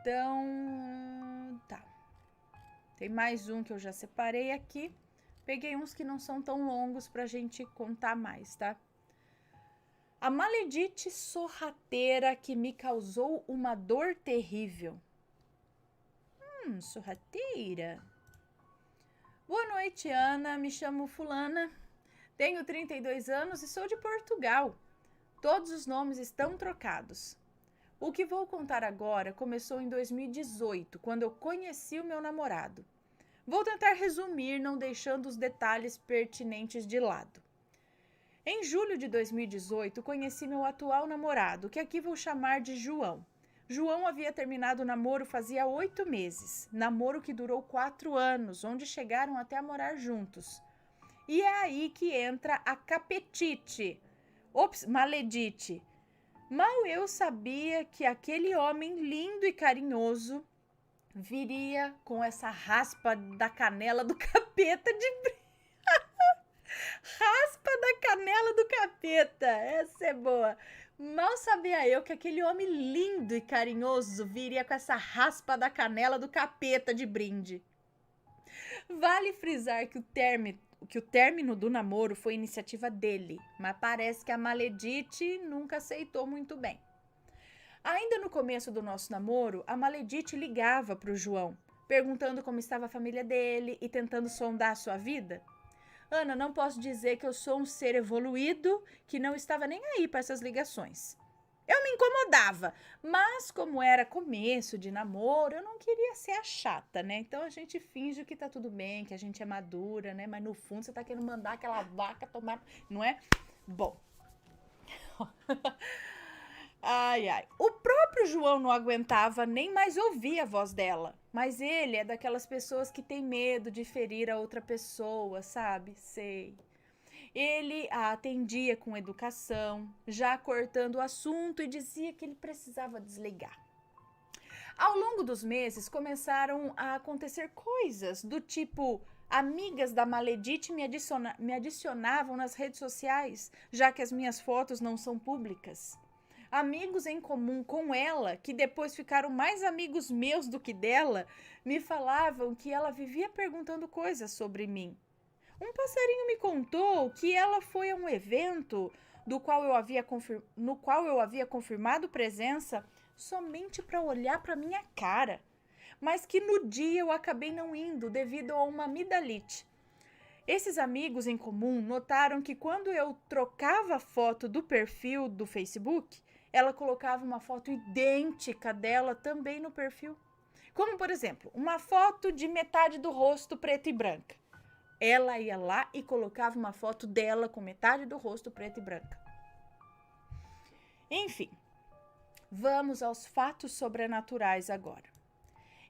Então, tá. Tem mais um que eu já separei aqui. Peguei uns que não são tão longos pra gente contar mais, tá? A maledite sorrateira que me causou uma dor terrível. Sorrateira. Boa noite, Ana. Me chamo Fulana. Tenho 32 anos e sou de Portugal. Todos os nomes estão trocados. O que vou contar agora começou em 2018, quando eu conheci o meu namorado. Vou tentar resumir, não deixando os detalhes pertinentes de lado. Em julho de 2018, conheci meu atual namorado, que aqui vou chamar de João. João havia terminado o namoro fazia 8 meses, namoro que durou 4 anos, onde chegaram até a morar juntos. E é aí que entra a capetite, maledite. Mal eu sabia que aquele homem lindo e carinhoso viria com essa raspa da canela do capeta de raspa da canela do capeta, essa é boa. Mal sabia eu que aquele homem lindo e carinhoso viria com essa raspa da canela do capeta de brinde. Vale frisar que o término do namoro foi iniciativa dele, mas parece que a maledite nunca aceitou muito bem. Ainda no começo do nosso namoro, a maledite ligava para o João, perguntando como estava a família dele e tentando sondar a sua vida. Ana, não posso dizer que eu sou um ser evoluído que não estava nem aí para essas ligações. Eu me incomodava, mas como era começo de namoro, eu não queria ser a chata, né? Então a gente finge que tá tudo bem, que a gente é madura, né? Mas no fundo você tá querendo mandar aquela vaca tomar, não é? Bom. Ai, ai. O próprio João não aguentava nem mais ouvir a voz dela. Mas ele é daquelas pessoas que tem medo de ferir a outra pessoa, sabe? Sei. Ele a atendia com educação, já cortando o assunto, e dizia que ele precisava desligar. Ao longo dos meses, começaram a acontecer coisas do tipo: amigas da maledite me adicionavam nas redes sociais, já que as minhas fotos não são públicas. Amigos em comum com ela, que depois ficaram mais amigos meus do que dela, me falavam que ela vivia perguntando coisas sobre mim. Um passarinho me contou que ela foi a um evento no qual eu havia confirmado presença somente para olhar para minha cara, mas que no dia eu acabei não indo devido a uma amidalite. Esses amigos em comum notaram que quando eu trocava a foto do perfil do Facebook, ela colocava uma foto idêntica dela também no perfil. Como, por exemplo, uma foto de metade do rosto preta e branca. Ela ia lá e colocava uma foto dela com metade do rosto preta e branca. Enfim, vamos aos fatos sobrenaturais agora.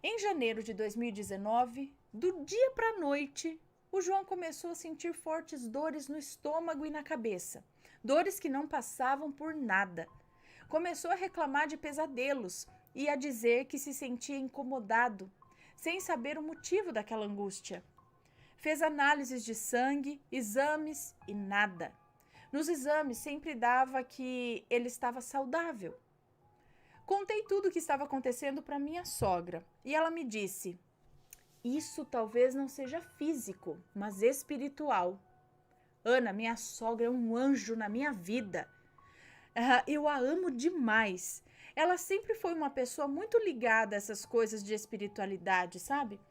Em janeiro de 2019, do dia para a noite, o João começou a sentir fortes dores no estômago e na cabeça. Dores que não passavam por nada. Começou a reclamar de pesadelos e a dizer que se sentia incomodado, sem saber o motivo daquela angústia. Fez análises de sangue, exames e nada. Nos exames sempre dava que ele estava saudável. Contei tudo o que estava acontecendo para minha sogra e ela me disse: isso talvez não seja físico, mas espiritual. Ana, minha sogra é um anjo na minha vida. Eu a amo demais. Ela sempre foi uma pessoa muito ligada a essas coisas de espiritualidade, sabe?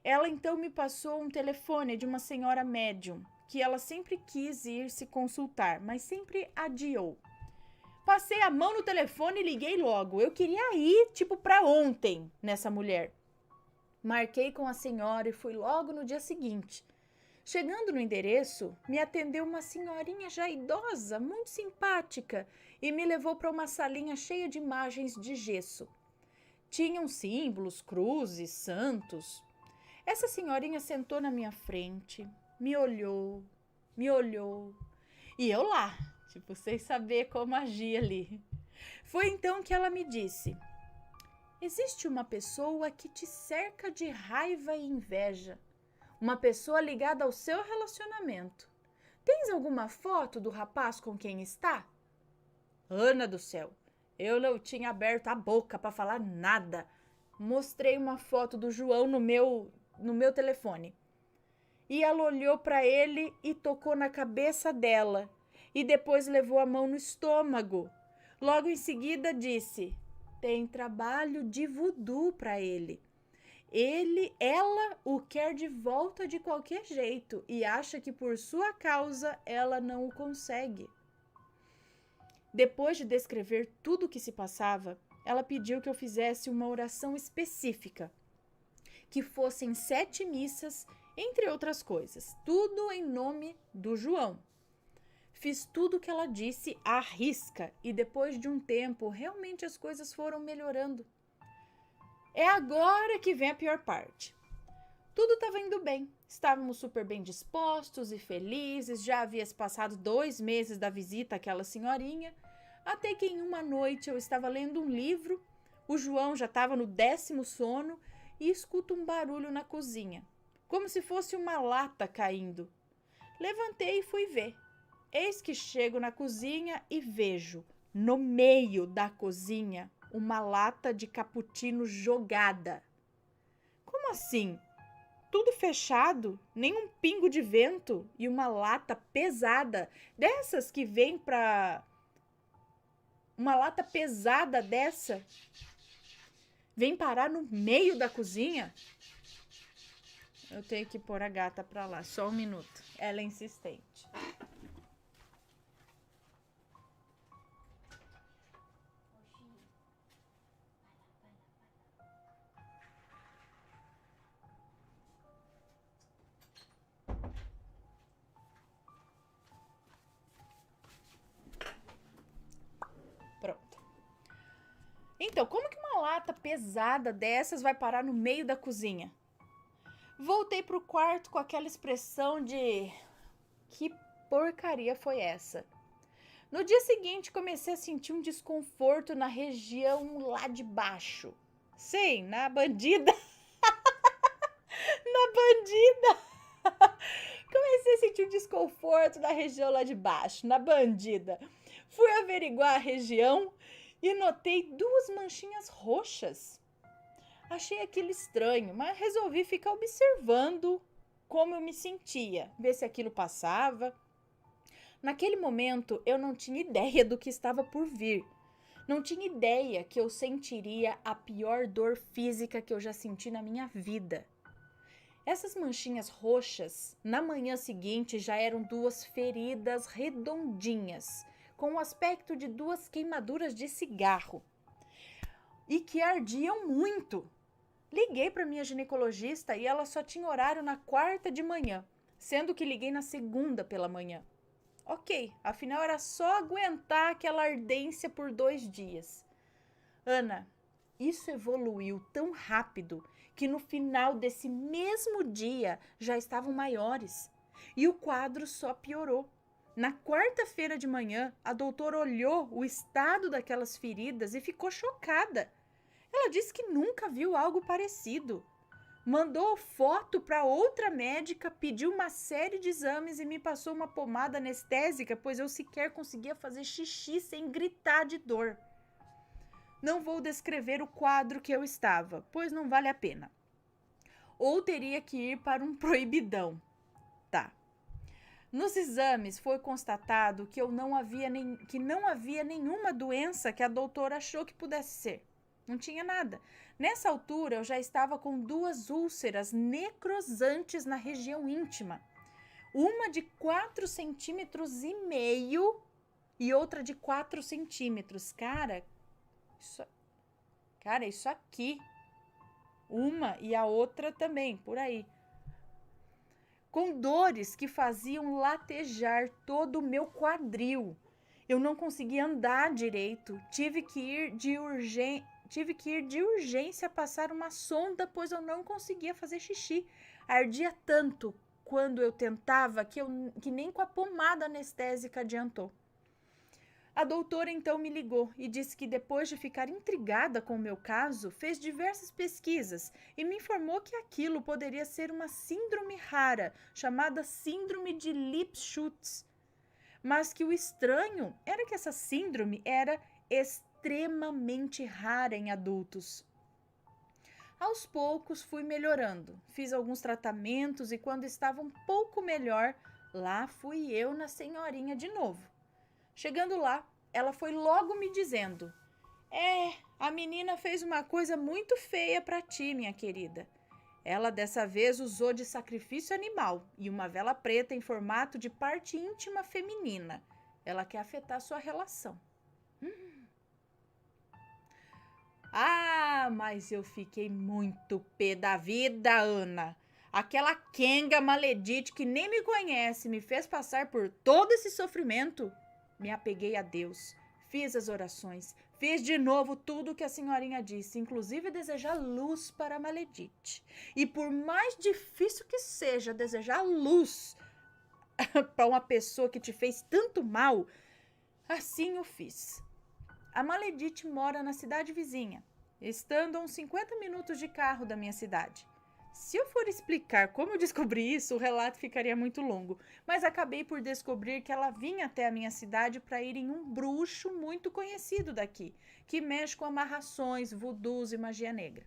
Ela então me passou um telefone de uma senhora médium, que ela sempre quis ir se consultar, mas sempre adiou. Passei a mão no telefone e liguei logo. Eu queria ir, pra ontem, nessa mulher. Marquei com a senhora e fui logo no dia seguinte. Chegando no endereço, me atendeu uma senhorinha já idosa, muito simpática, e me levou para uma salinha cheia de imagens de gesso. Tinham símbolos, cruzes, santos. Essa senhorinha sentou na minha frente, me olhou, e eu lá, sem saber como agir ali. Foi então que ela me disse: existe uma pessoa que te cerca de raiva e inveja. Uma pessoa ligada ao seu relacionamento. Tens alguma foto do rapaz com quem está? Ana do céu, eu não tinha aberto a boca para falar nada. Mostrei uma foto do João no meu telefone. E ela olhou para ele e tocou na cabeça dela. E depois levou a mão no estômago. Logo em seguida disse: tem trabalho de voodoo para ele. Ela o quer de volta de qualquer jeito e acha que por sua causa ela não o consegue. Depois de descrever tudo o que se passava, ela pediu que eu fizesse uma oração específica, que fossem 7 missas, entre outras coisas, tudo em nome do João. Fiz tudo o que ela disse à risca e depois de um tempo, realmente as coisas foram melhorando. É agora que vem a pior parte. Tudo estava indo bem, estávamos super bem dispostos e felizes, já havia se passado 2 meses da visita àquela senhorinha, até que em uma noite eu estava lendo um livro, o João já estava no 10º sono e escuto um barulho na cozinha, como se fosse uma lata caindo. Levantei e fui ver. Eis que chego na cozinha e vejo, no meio da cozinha, uma lata de cappuccino jogada. Como assim? Tudo fechado, nem um pingo de vento e uma lata pesada, dessas que vem pra... Uma lata pesada dessa vem parar no meio da cozinha? Eu tenho que pôr a gata pra lá, só um minuto. Ela é insistente. Pronto. Então, como que uma lata pesada dessas vai parar no meio da cozinha? Voltei pro quarto com aquela expressão de... que porcaria foi essa? No dia seguinte, comecei a sentir um desconforto na região lá de baixo. Sei, na bandida. Na bandida. Comecei a sentir um desconforto na região lá de baixo, na bandida. Fui averiguar a região e notei 2 manchinhas roxas. Achei aquilo estranho, mas resolvi ficar observando como eu me sentia, ver se aquilo passava. Naquele momento, eu não tinha ideia do que estava por vir. Não tinha ideia que eu sentiria a pior dor física que eu já senti na minha vida. Essas manchinhas roxas, na manhã seguinte, já eram 2 feridas redondinhas, com o aspecto de 2 queimaduras de cigarro. E que ardiam muito. Liguei para minha ginecologista e ela só tinha horário na 4ª de manhã, sendo que liguei na 2ª pela manhã. Ok, afinal era só aguentar aquela ardência por 2 dias. Ana, isso evoluiu tão rápido que no final desse mesmo dia já estavam maiores. E o quadro só piorou. Na 4ª-feira de manhã, a doutora olhou o estado daquelas feridas e ficou chocada. Ela disse que nunca viu algo parecido. Mandou foto para outra médica, pediu uma série de exames e me passou uma pomada anestésica, pois eu sequer conseguia fazer xixi sem gritar de dor. Não vou descrever o quadro que eu estava, pois não vale a pena. Ou teria que ir para um proibidão. Tá. Nos exames foi constatado que não havia nenhuma doença que a doutora achou que pudesse ser. Não tinha nada. Nessa altura, eu já estava com 2 úlceras necrosantes na região íntima. Uma de 4,5 centímetros e outra de 4 centímetros. Cara, isso aqui. Uma e a outra também, por aí. Com dores que faziam latejar todo o meu quadril. Eu não conseguia andar direito. Tive que ir de urgência passar uma sonda, pois eu não conseguia fazer xixi. Ardia tanto quando eu tentava que nem com a pomada anestésica adiantou. A doutora então me ligou e disse que depois de ficar intrigada com o meu caso, fez diversas pesquisas e me informou que aquilo poderia ser uma síndrome rara, chamada síndrome de Lipschutz. Mas que o estranho era que essa síndrome era extremamente rara em adultos. Aos poucos fui melhorando, fiz alguns tratamentos e quando estava um pouco melhor, lá fui eu na senhorinha de novo. Chegando lá, ela foi logo me dizendo: a menina fez uma coisa muito feia para ti, minha querida. Ela dessa vez usou de sacrifício animal e uma vela preta em formato de parte íntima feminina. Ela quer afetar sua relação. Ah, mas eu fiquei muito pé da vida, Ana. Aquela Kenga maledite que nem me conhece me fez passar por todo esse sofrimento. Me apeguei a Deus, fiz as orações, fiz de novo tudo o que a senhorinha disse, inclusive desejar luz para a maledite. E por mais difícil que seja desejar luz para uma pessoa que te fez tanto mal, assim eu fiz. A maledite mora na cidade vizinha, estando a uns 50 minutos de carro da minha cidade. Se eu for explicar como eu descobri isso, o relato ficaria muito longo, mas acabei por descobrir que ela vinha até a minha cidade para ir em um bruxo muito conhecido daqui, que mexe com amarrações, voodoos e magia negra.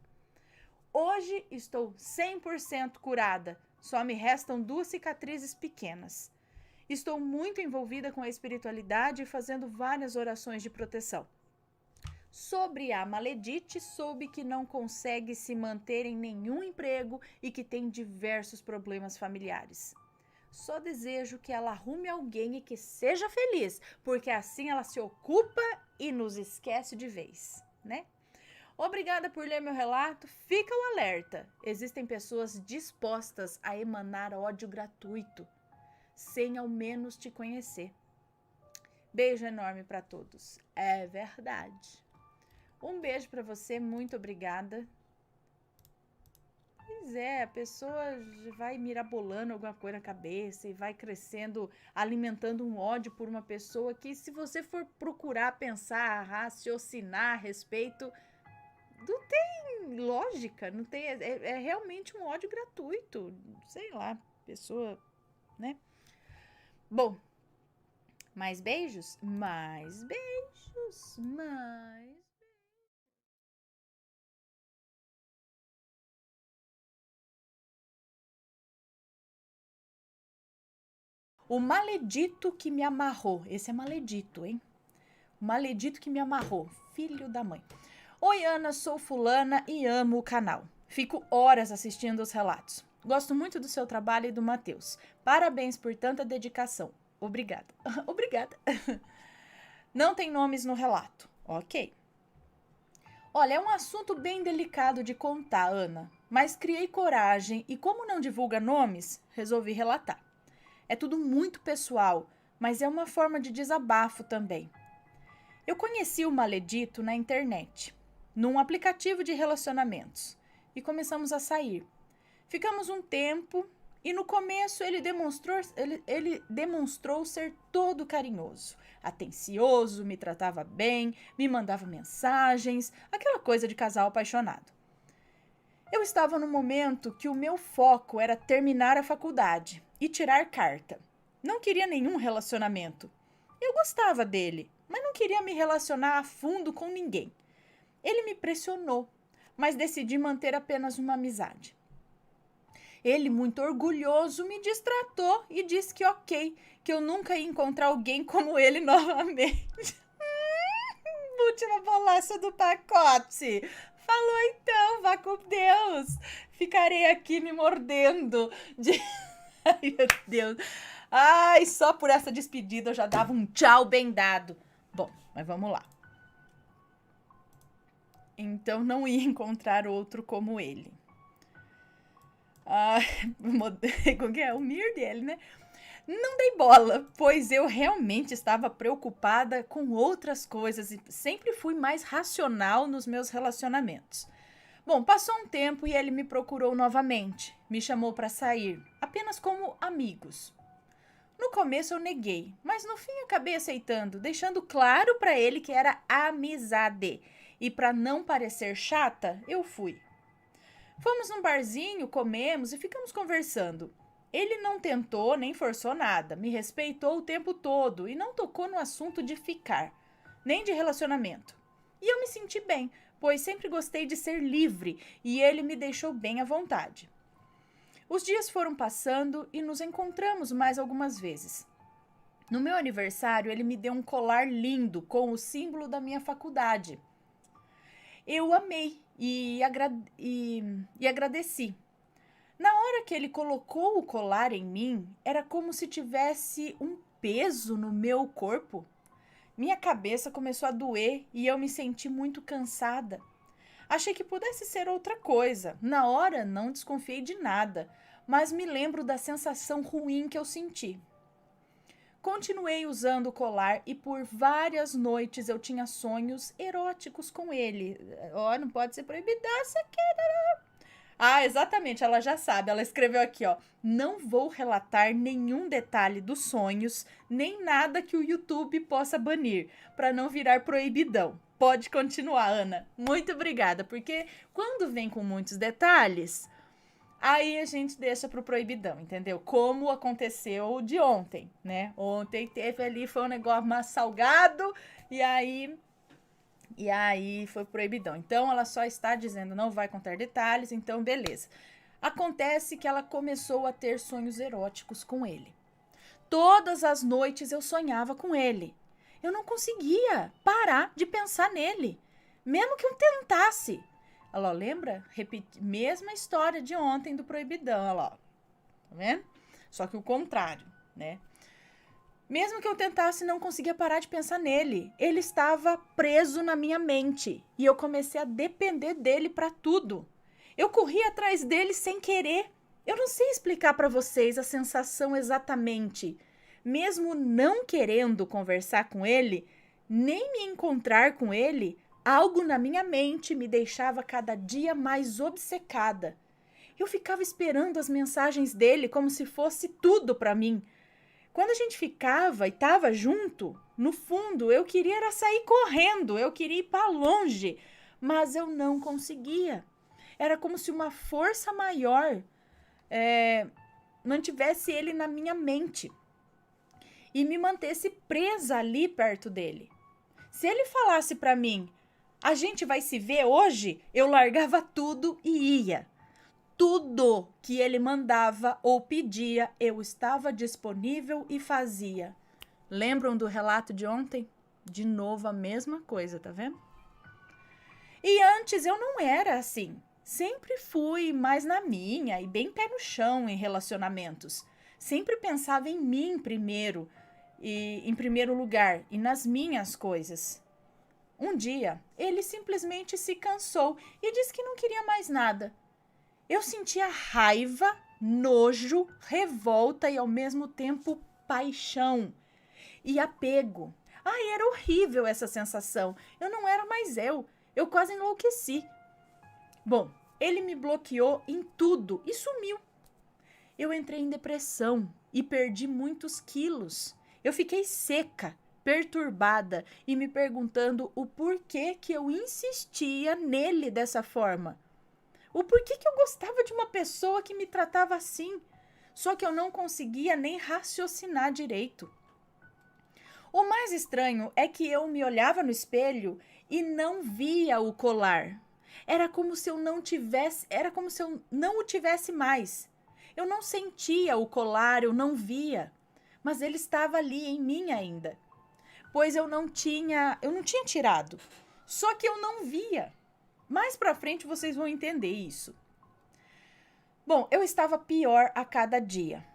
Hoje estou 100% curada, só me restam 2 cicatrizes pequenas. Estou muito envolvida com a espiritualidade e fazendo várias orações de proteção. Sobre a maledite, soube que não consegue se manter em nenhum emprego e que tem diversos problemas familiares. Só desejo que ela arrume alguém e que seja feliz, porque assim ela se ocupa e nos esquece de vez, né? Obrigada por ler meu relato. Fica o alerta. Existem pessoas dispostas a emanar ódio gratuito, sem ao menos te conhecer. Beijo enorme para todos. É verdade. Um beijo para você, muito obrigada. Pois é, a pessoa vai mirabolando alguma coisa na cabeça e vai crescendo, alimentando um ódio por uma pessoa que, se você for procurar pensar, raciocinar a respeito, não tem lógica, não tem, é realmente um ódio gratuito. Sei lá, pessoa, né? Bom, mais beijos? Mais beijos, mais. O maledito que me amarrou. Esse é maledito, hein? O maledito que me amarrou. Filho da mãe. Oi, Ana, sou fulana e amo o canal. Fico horas assistindo os relatos. Gosto muito do seu trabalho e do Matheus. Parabéns por tanta dedicação. Obrigada. Obrigada. Não tem nomes no relato. Ok. Olha, é um assunto bem delicado de contar, Ana. Mas criei coragem e, como não divulga nomes, resolvi relatar. É tudo muito pessoal, mas é uma forma de desabafo também. Eu conheci o maledito na internet, num aplicativo de relacionamentos, e começamos a sair. Ficamos um tempo e no começo ele demonstrou ser todo carinhoso, atencioso, me tratava bem, me mandava mensagens, aquela coisa de casal apaixonado. Eu estava no momento que o meu foco era terminar a faculdade e tirar carta. Não queria nenhum relacionamento. Eu gostava dele, mas não queria me relacionar a fundo com ninguém. Ele me pressionou, mas decidi manter apenas uma amizade. Ele, muito orgulhoso, me distratou e disse que ok, que eu nunca ia encontrar alguém como ele novamente. Última bolacha do pacote. Falou então, vá com Deus. Ficarei aqui me mordendo de... Ai, meu Deus. Ai, só por essa despedida eu já dava um tchau bem dado. Bom, mas vamos lá. Então não ia encontrar outro como ele. Como que é? O mir dele, né? Não dei bola, pois eu realmente estava preocupada com outras coisas e sempre fui mais racional nos meus relacionamentos. Bom, passou um tempo e ele me procurou novamente. Me chamou para sair, apenas como amigos. No começo eu neguei, mas no fim acabei aceitando, deixando claro para ele que era amizade. E para não parecer chata, eu fui. Fomos num barzinho, comemos e ficamos conversando. Ele não tentou nem forçou nada, me respeitou o tempo todo e não tocou no assunto de ficar, nem de relacionamento. E eu me senti bem, pois sempre gostei de ser livre e ele me deixou bem à vontade. Os dias foram passando e nos encontramos mais algumas vezes. No meu aniversário, ele me deu um colar lindo com o símbolo da minha faculdade. Eu amei e agradeci. Na hora que ele colocou o colar em mim, era como se tivesse um peso no meu corpo. Minha cabeça começou a doer e eu me senti muito cansada. Achei que pudesse ser outra coisa. Na hora, não desconfiei de nada, mas me lembro da sensação ruim que eu senti. Continuei usando o colar e por várias noites eu tinha sonhos eróticos com ele. Ó, não pode ser proibido essa aqui. Ah, exatamente, ela já sabe. Ela escreveu aqui, ó. Não vou relatar nenhum detalhe dos sonhos, nem nada que o YouTube possa banir, para não virar proibidão. Pode continuar, Ana. Muito obrigada, porque quando vem com muitos detalhes, aí a gente deixa pro proibidão, entendeu? Como aconteceu de ontem, né? Ontem teve ali, foi um negócio mais salgado, e aí foi proibidão. Então, ela só está dizendo, não vai contar detalhes, então beleza. Acontece que ela começou a ter sonhos eróticos com ele. Todas as noites eu sonhava com ele. Eu não conseguia parar de pensar nele, mesmo que eu tentasse. Olha lá, lembra? Mesma história de ontem do proibidão, olha lá. Tá vendo? Só que o contrário, né? Mesmo que eu tentasse, não conseguia parar de pensar nele. Ele estava preso na minha mente e eu comecei a depender dele para tudo. Eu corri atrás dele sem querer. Eu não sei explicar para vocês a sensação exatamente. Mesmo não querendo conversar com ele, nem me encontrar com ele, algo na minha mente me deixava cada dia mais obcecada. Eu ficava esperando as mensagens dele como se fosse tudo para mim. Quando a gente ficava e estava junto, no fundo, eu queria era sair correndo, eu queria ir para longe, mas eu não conseguia. Era como se uma força maior mantivesse ele na minha mente e me mantesse presa ali perto dele. Se ele falasse para mim, a gente vai se ver hoje, eu largava tudo e ia. Tudo que ele mandava ou pedia, eu estava disponível e fazia. Lembram do relato de ontem? De novo a mesma coisa, tá vendo? E antes eu não era assim. Sempre fui mais na minha e bem pé no chão em relacionamentos. Sempre pensava em mim primeiro, e em primeiro lugar, e nas minhas coisas. Um dia, ele simplesmente se cansou e disse que não queria mais nada. Eu sentia raiva, nojo, revolta e ao mesmo tempo paixão e apego. Ai, era horrível essa sensação. Eu não era mais eu. Eu quase enlouqueci. Bom, ele me bloqueou em tudo e sumiu. Eu entrei em depressão e perdi muitos quilos. Eu fiquei seca, perturbada e me perguntando o porquê que eu insistia nele dessa forma. O porquê que eu gostava de uma pessoa que me tratava assim, só que eu não conseguia nem raciocinar direito. O mais estranho é que eu me olhava no espelho e não via o colar. Era como se eu não o tivesse mais. Eu não sentia o colar, eu não via, mas ele estava ali em mim ainda. Pois eu não tinha tirado, só que eu não via. Mais pra frente vocês vão entender isso. Bom, eu estava pior a cada dia.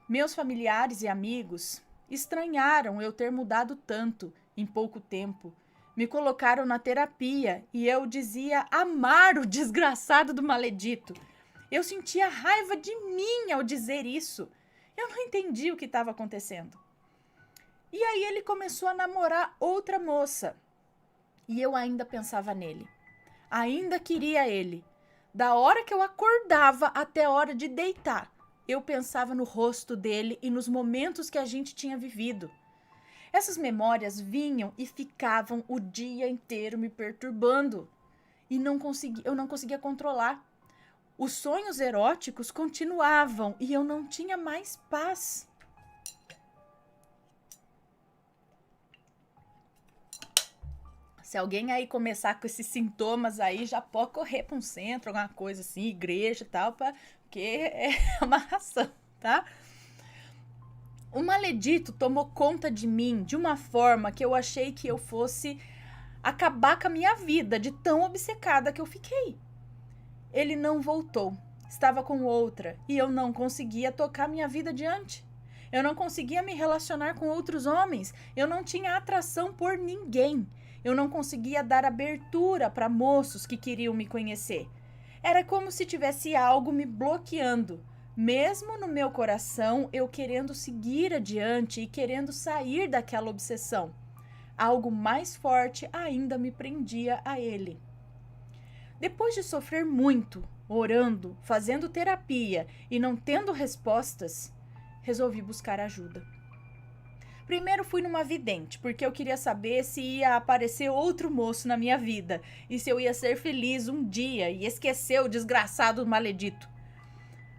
Meus familiares e amigos estranharam eu ter mudado tanto em pouco tempo. Me colocaram na terapia e eu dizia amar o desgraçado do maledito. Eu sentia raiva de mim ao dizer isso. Eu não entendi o que estava acontecendo. E aí ele começou a namorar outra moça. E eu ainda pensava nele. Ainda queria ele. Da hora que eu acordava até a hora de deitar, eu pensava no rosto dele e nos momentos que a gente tinha vivido. Essas memórias vinham e ficavam o dia inteiro me perturbando. E eu não conseguia controlar. Os sonhos eróticos continuavam e eu não tinha mais paz. Se alguém aí começar com esses sintomas aí, já pode correr para um centro, alguma coisa assim, igreja e tal, porque é amarração, tá? O maledito tomou conta de mim de uma forma que eu achei que eu fosse acabar com a minha vida, de tão obcecada que eu fiquei. Ele não voltou, estava com outra, e eu não conseguia tocar minha vida adiante. Eu não conseguia me relacionar com outros homens, eu não tinha atração por ninguém. Eu não conseguia dar abertura para moços que queriam me conhecer. Era como se tivesse algo me bloqueando. Mesmo no meu coração, eu querendo seguir adiante e querendo sair daquela obsessão. Algo mais forte ainda me prendia a ele. Depois de sofrer muito, orando, fazendo terapia e não tendo respostas, resolvi buscar ajuda. Primeiro fui numa vidente, porque eu queria saber se ia aparecer outro moço na minha vida e se eu ia ser feliz um dia e esquecer o desgraçado maledito.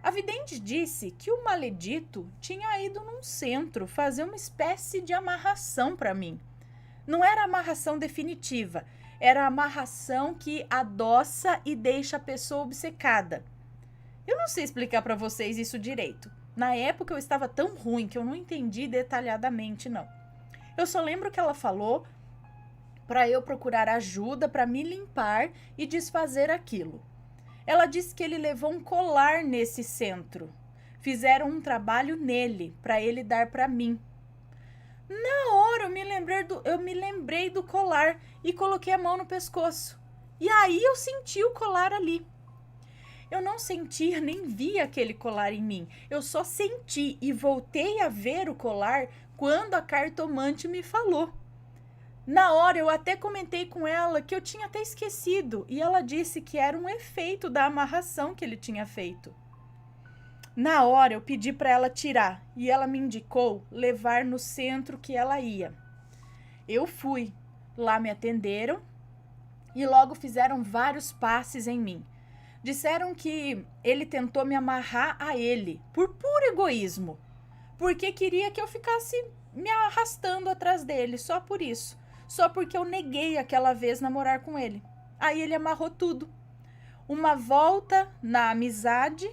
A vidente disse que o maledito tinha ido num centro fazer uma espécie de amarração para mim. Não era amarração definitiva, era amarração que adoça e deixa a pessoa obcecada. Eu não sei explicar para vocês isso direito. Na época eu estava tão ruim que eu não entendi detalhadamente, não. Eu só lembro que ela falou para eu procurar ajuda para me limpar e desfazer aquilo. Ela disse que ele levou um colar nesse centro. Fizeram um trabalho nele para ele dar para mim. Na hora eu me lembrei do colar e coloquei a mão no pescoço. E aí eu senti o colar ali. Eu não sentia nem via aquele colar em mim. Eu só senti e voltei a ver o colar quando a cartomante me falou. Na hora eu até comentei com ela que eu tinha até esquecido e ela disse que era um efeito da amarração que ele tinha feito. Na hora eu pedi para ela tirar e ela me indicou levar no centro que ela ia. Eu fui. Lá me atenderam e logo fizeram vários passes em mim. Disseram que ele tentou me amarrar a ele, por puro egoísmo, porque queria que eu ficasse me arrastando atrás dele, só por isso. Só porque eu neguei aquela vez namorar com ele. Aí ele amarrou tudo. Uma volta na amizade.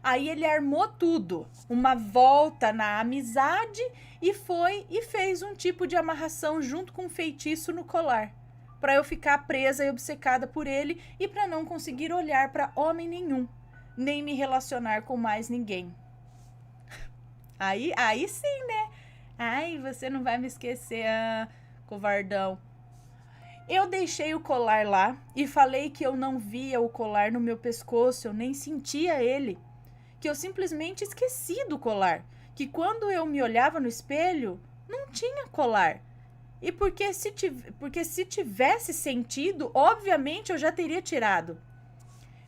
Aí ele armou tudo. Uma volta na amizade e foi e fez um tipo de amarração junto com um feitiço no colar. Para eu ficar presa e obcecada por ele e para não conseguir olhar para homem nenhum, nem me relacionar com mais ninguém. Aí sim, né? Ai, você não vai me esquecer, covardão. Eu deixei o colar lá e falei que eu não via o colar no meu pescoço, eu nem sentia ele. Que eu simplesmente esqueci do colar. Que quando eu me olhava no espelho, não tinha colar. E porque se tivesse sentido, obviamente eu já teria tirado.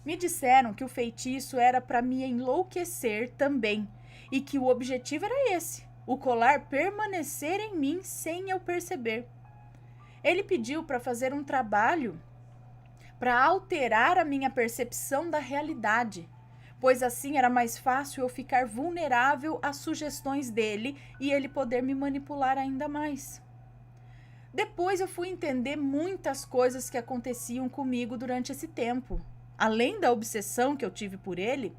Me disseram que o feitiço era para me enlouquecer também e que o objetivo era esse, o colar permanecer em mim sem eu perceber. Ele pediu para fazer um trabalho para alterar a minha percepção da realidade, pois assim era mais fácil eu ficar vulnerável às sugestões dele e ele poder me manipular ainda mais. Depois eu fui entender muitas coisas que aconteciam comigo durante esse tempo. Além da obsessão que eu tive por ele,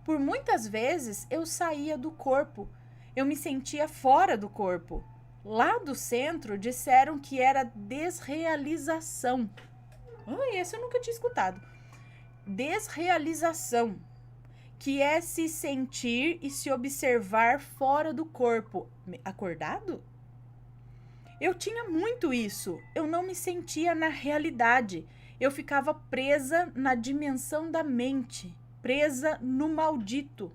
por muitas vezes eu saía do corpo, eu me sentia fora do corpo. Lá do centro disseram que era desrealização. Esse eu nunca tinha escutado. Desrealização, que é se sentir e se observar fora do corpo. Acordado? Eu tinha muito isso. Eu não me sentia na realidade. Eu ficava presa na dimensão da mente, presa no maldito.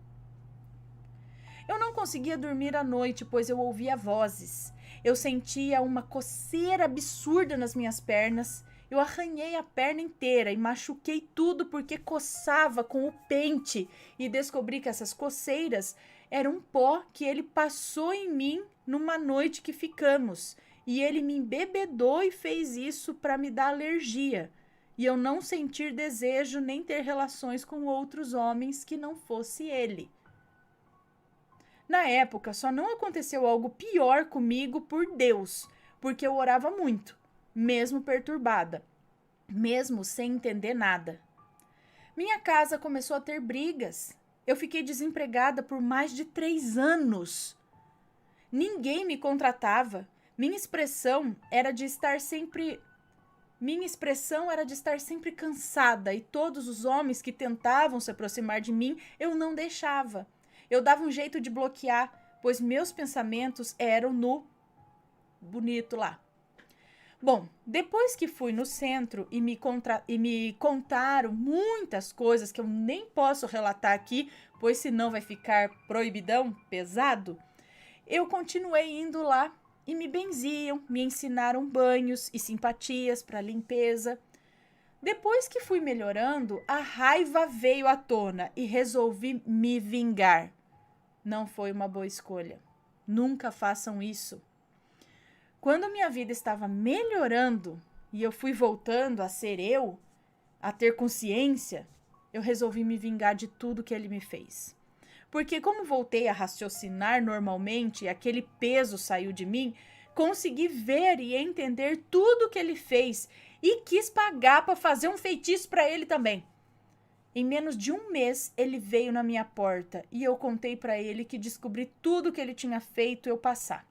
Eu não conseguia dormir à noite, pois eu ouvia vozes. Eu sentia uma coceira absurda nas minhas pernas. Eu arranhei a perna inteira e machuquei tudo porque coçava com o pente e descobri que essas coceiras eram um pó que ele passou em mim numa noite que ficamos. E ele me embebedou e fez isso para me dar alergia. E eu não sentir desejo nem ter relações com outros homens que não fosse ele. Na época, só não aconteceu algo pior comigo por Deus, porque eu orava muito. mesmo perturbada, mesmo sem entender nada. Minha casa começou a ter brigas. Eu fiquei desempregada por mais de 3 anos. Ninguém me contratava. Minha expressão era de estar sempre cansada e todos os homens que tentavam se aproximar de mim, eu não deixava. Eu dava um jeito de bloquear, pois meus pensamentos eram no bonito lá. Bom, depois que fui no centro e me contaram muitas coisas que eu nem posso relatar aqui, pois senão vai ficar proibidão, pesado, eu continuei indo lá e me benziam, me ensinaram banhos e simpatias para limpeza. Depois que fui melhorando, a raiva veio à tona e resolvi me vingar. Não foi uma boa escolha. Nunca façam isso. Quando minha vida estava melhorando e eu fui voltando a ser eu, a ter consciência, eu resolvi me vingar de tudo que ele me fez. Porque como voltei a raciocinar normalmente e aquele peso saiu de mim, consegui ver e entender tudo que ele fez e quis pagar para fazer um feitiço para ele também. Em menos de 1 mês, ele veio na minha porta e eu contei para ele que descobri tudo que ele tinha feito eu passar.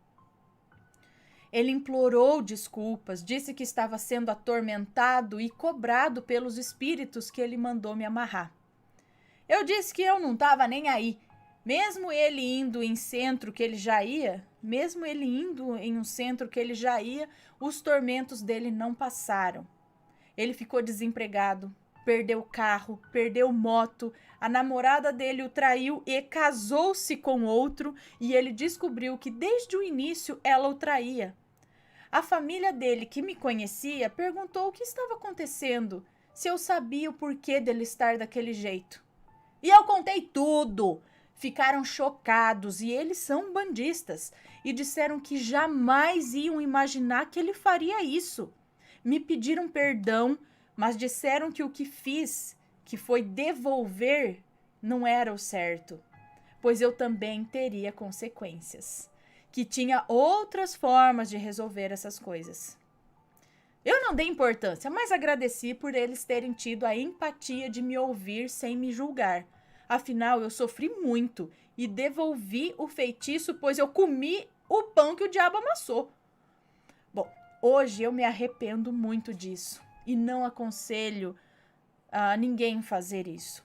Ele implorou desculpas, disse que estava sendo atormentado e cobrado pelos espíritos que ele mandou me amarrar. Eu disse que eu não estava nem aí. Mesmo ele indo em um centro que ele já ia, os tormentos dele não passaram. Ele ficou desempregado, perdeu carro, perdeu moto, a namorada dele o traiu e casou-se com outro, e ele descobriu que desde o início ela o traía. A família dele, que me conhecia, perguntou o que estava acontecendo, se eu sabia o porquê dele estar daquele jeito. E eu contei tudo. Ficaram chocados e eles são bandistas e disseram que jamais iam imaginar que ele faria isso. Me pediram perdão, mas disseram que o que fiz, que foi devolver, não era o certo, pois eu também teria consequências, que tinha outras formas de resolver essas coisas. Eu não dei importância, mas agradeci por eles terem tido a empatia de me ouvir sem me julgar. Afinal, eu sofri muito e devolvi o feitiço, pois eu comi o pão que o diabo amassou. Bom, hoje eu me arrependo muito disso e não aconselho a ninguém fazer isso.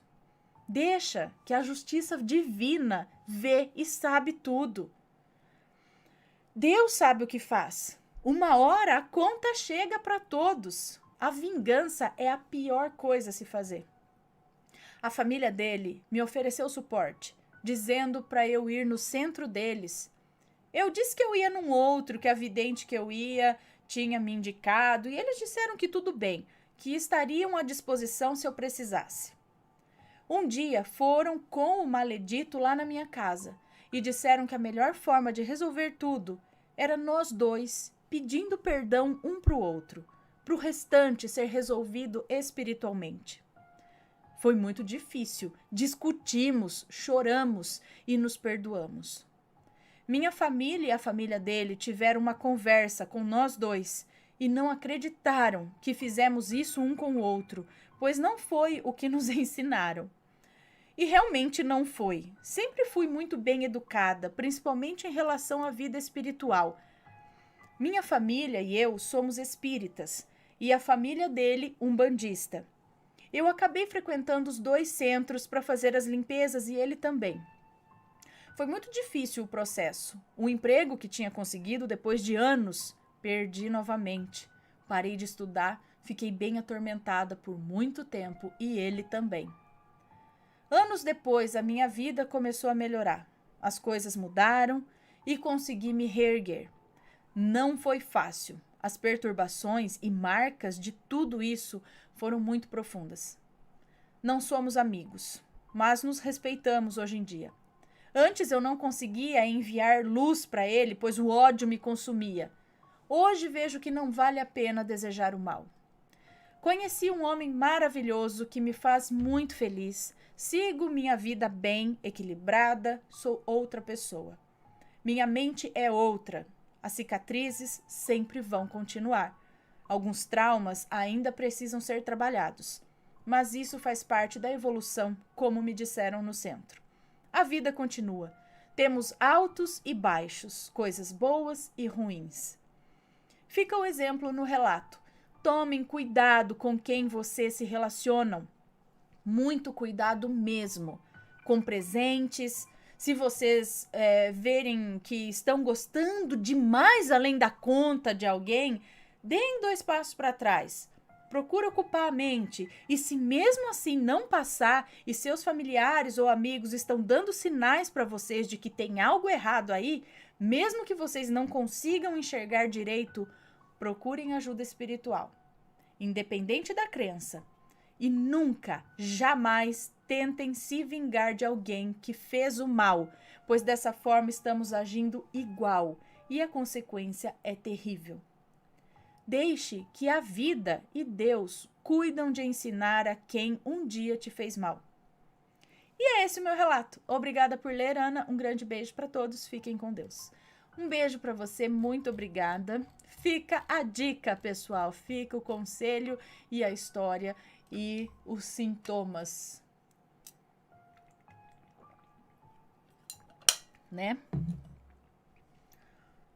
Deixa que a justiça divina vê e sabe tudo. Deus sabe o que faz. Uma hora a conta chega para todos. A vingança é a pior coisa a se fazer. A família dele me ofereceu suporte, dizendo para eu ir no centro deles. Eu disse que eu ia num outro, que a vidente que eu ia tinha me indicado, e eles disseram que tudo bem, que estariam à disposição se eu precisasse. Um dia foram com o maledito lá na minha casa e disseram que a melhor forma de resolver tudo era nós dois pedindo perdão um para o outro, para o restante ser resolvido espiritualmente. Foi muito difícil. Discutimos, choramos e nos perdoamos. Minha família e a família dele tiveram uma conversa com nós dois e não acreditaram que fizemos isso um com o outro, pois não foi o que nos ensinaram. E realmente não foi. Sempre fui muito bem educada, principalmente em relação à vida espiritual. Minha família e eu somos espíritas e a família dele umbandista. Eu acabei frequentando os 2 centros para fazer as limpezas e ele também. Foi muito difícil o processo. O emprego que tinha conseguido depois de anos, perdi novamente. Parei de estudar, fiquei bem atormentada por muito tempo e ele também. Anos depois, a minha vida começou a melhorar. As coisas mudaram e consegui me reerguer. Não foi fácil. As perturbações e marcas de tudo isso foram muito profundas. Não somos amigos, mas nos respeitamos hoje em dia. Antes eu não conseguia enviar luz para ele, pois o ódio me consumia. Hoje vejo que não vale a pena desejar o mal. Conheci um homem maravilhoso que me faz muito feliz. Sigo minha vida bem, equilibrada, sou outra pessoa. Minha mente é outra. As cicatrizes sempre vão continuar. Alguns traumas ainda precisam ser trabalhados, mas isso faz parte da evolução, como me disseram no centro. A vida continua. Temos altos e baixos, coisas boas e ruins. Fica o exemplo no relato. Tomem cuidado com quem vocês se relacionam. Muito cuidado mesmo. Com presentes. Se vocês verem que estão gostando demais além da conta de alguém, deem 2 passos para trás. Procura ocupar a mente. E se mesmo assim não passar e seus familiares ou amigos estão dando sinais para vocês de que tem algo errado aí, mesmo que vocês não consigam enxergar direito, procurem ajuda espiritual, independente da crença. E nunca, jamais tentem se vingar de alguém que fez o mal, pois dessa forma estamos agindo igual e a consequência é terrível. Deixe que a vida e Deus cuidam de ensinar a quem um dia te fez mal. E é esse o meu relato. Obrigada por ler, Ana. Um grande beijo para todos. Fiquem com Deus. Um beijo para você. Muito obrigada. Fica a dica, pessoal. Fica o conselho e a história e os sintomas, né?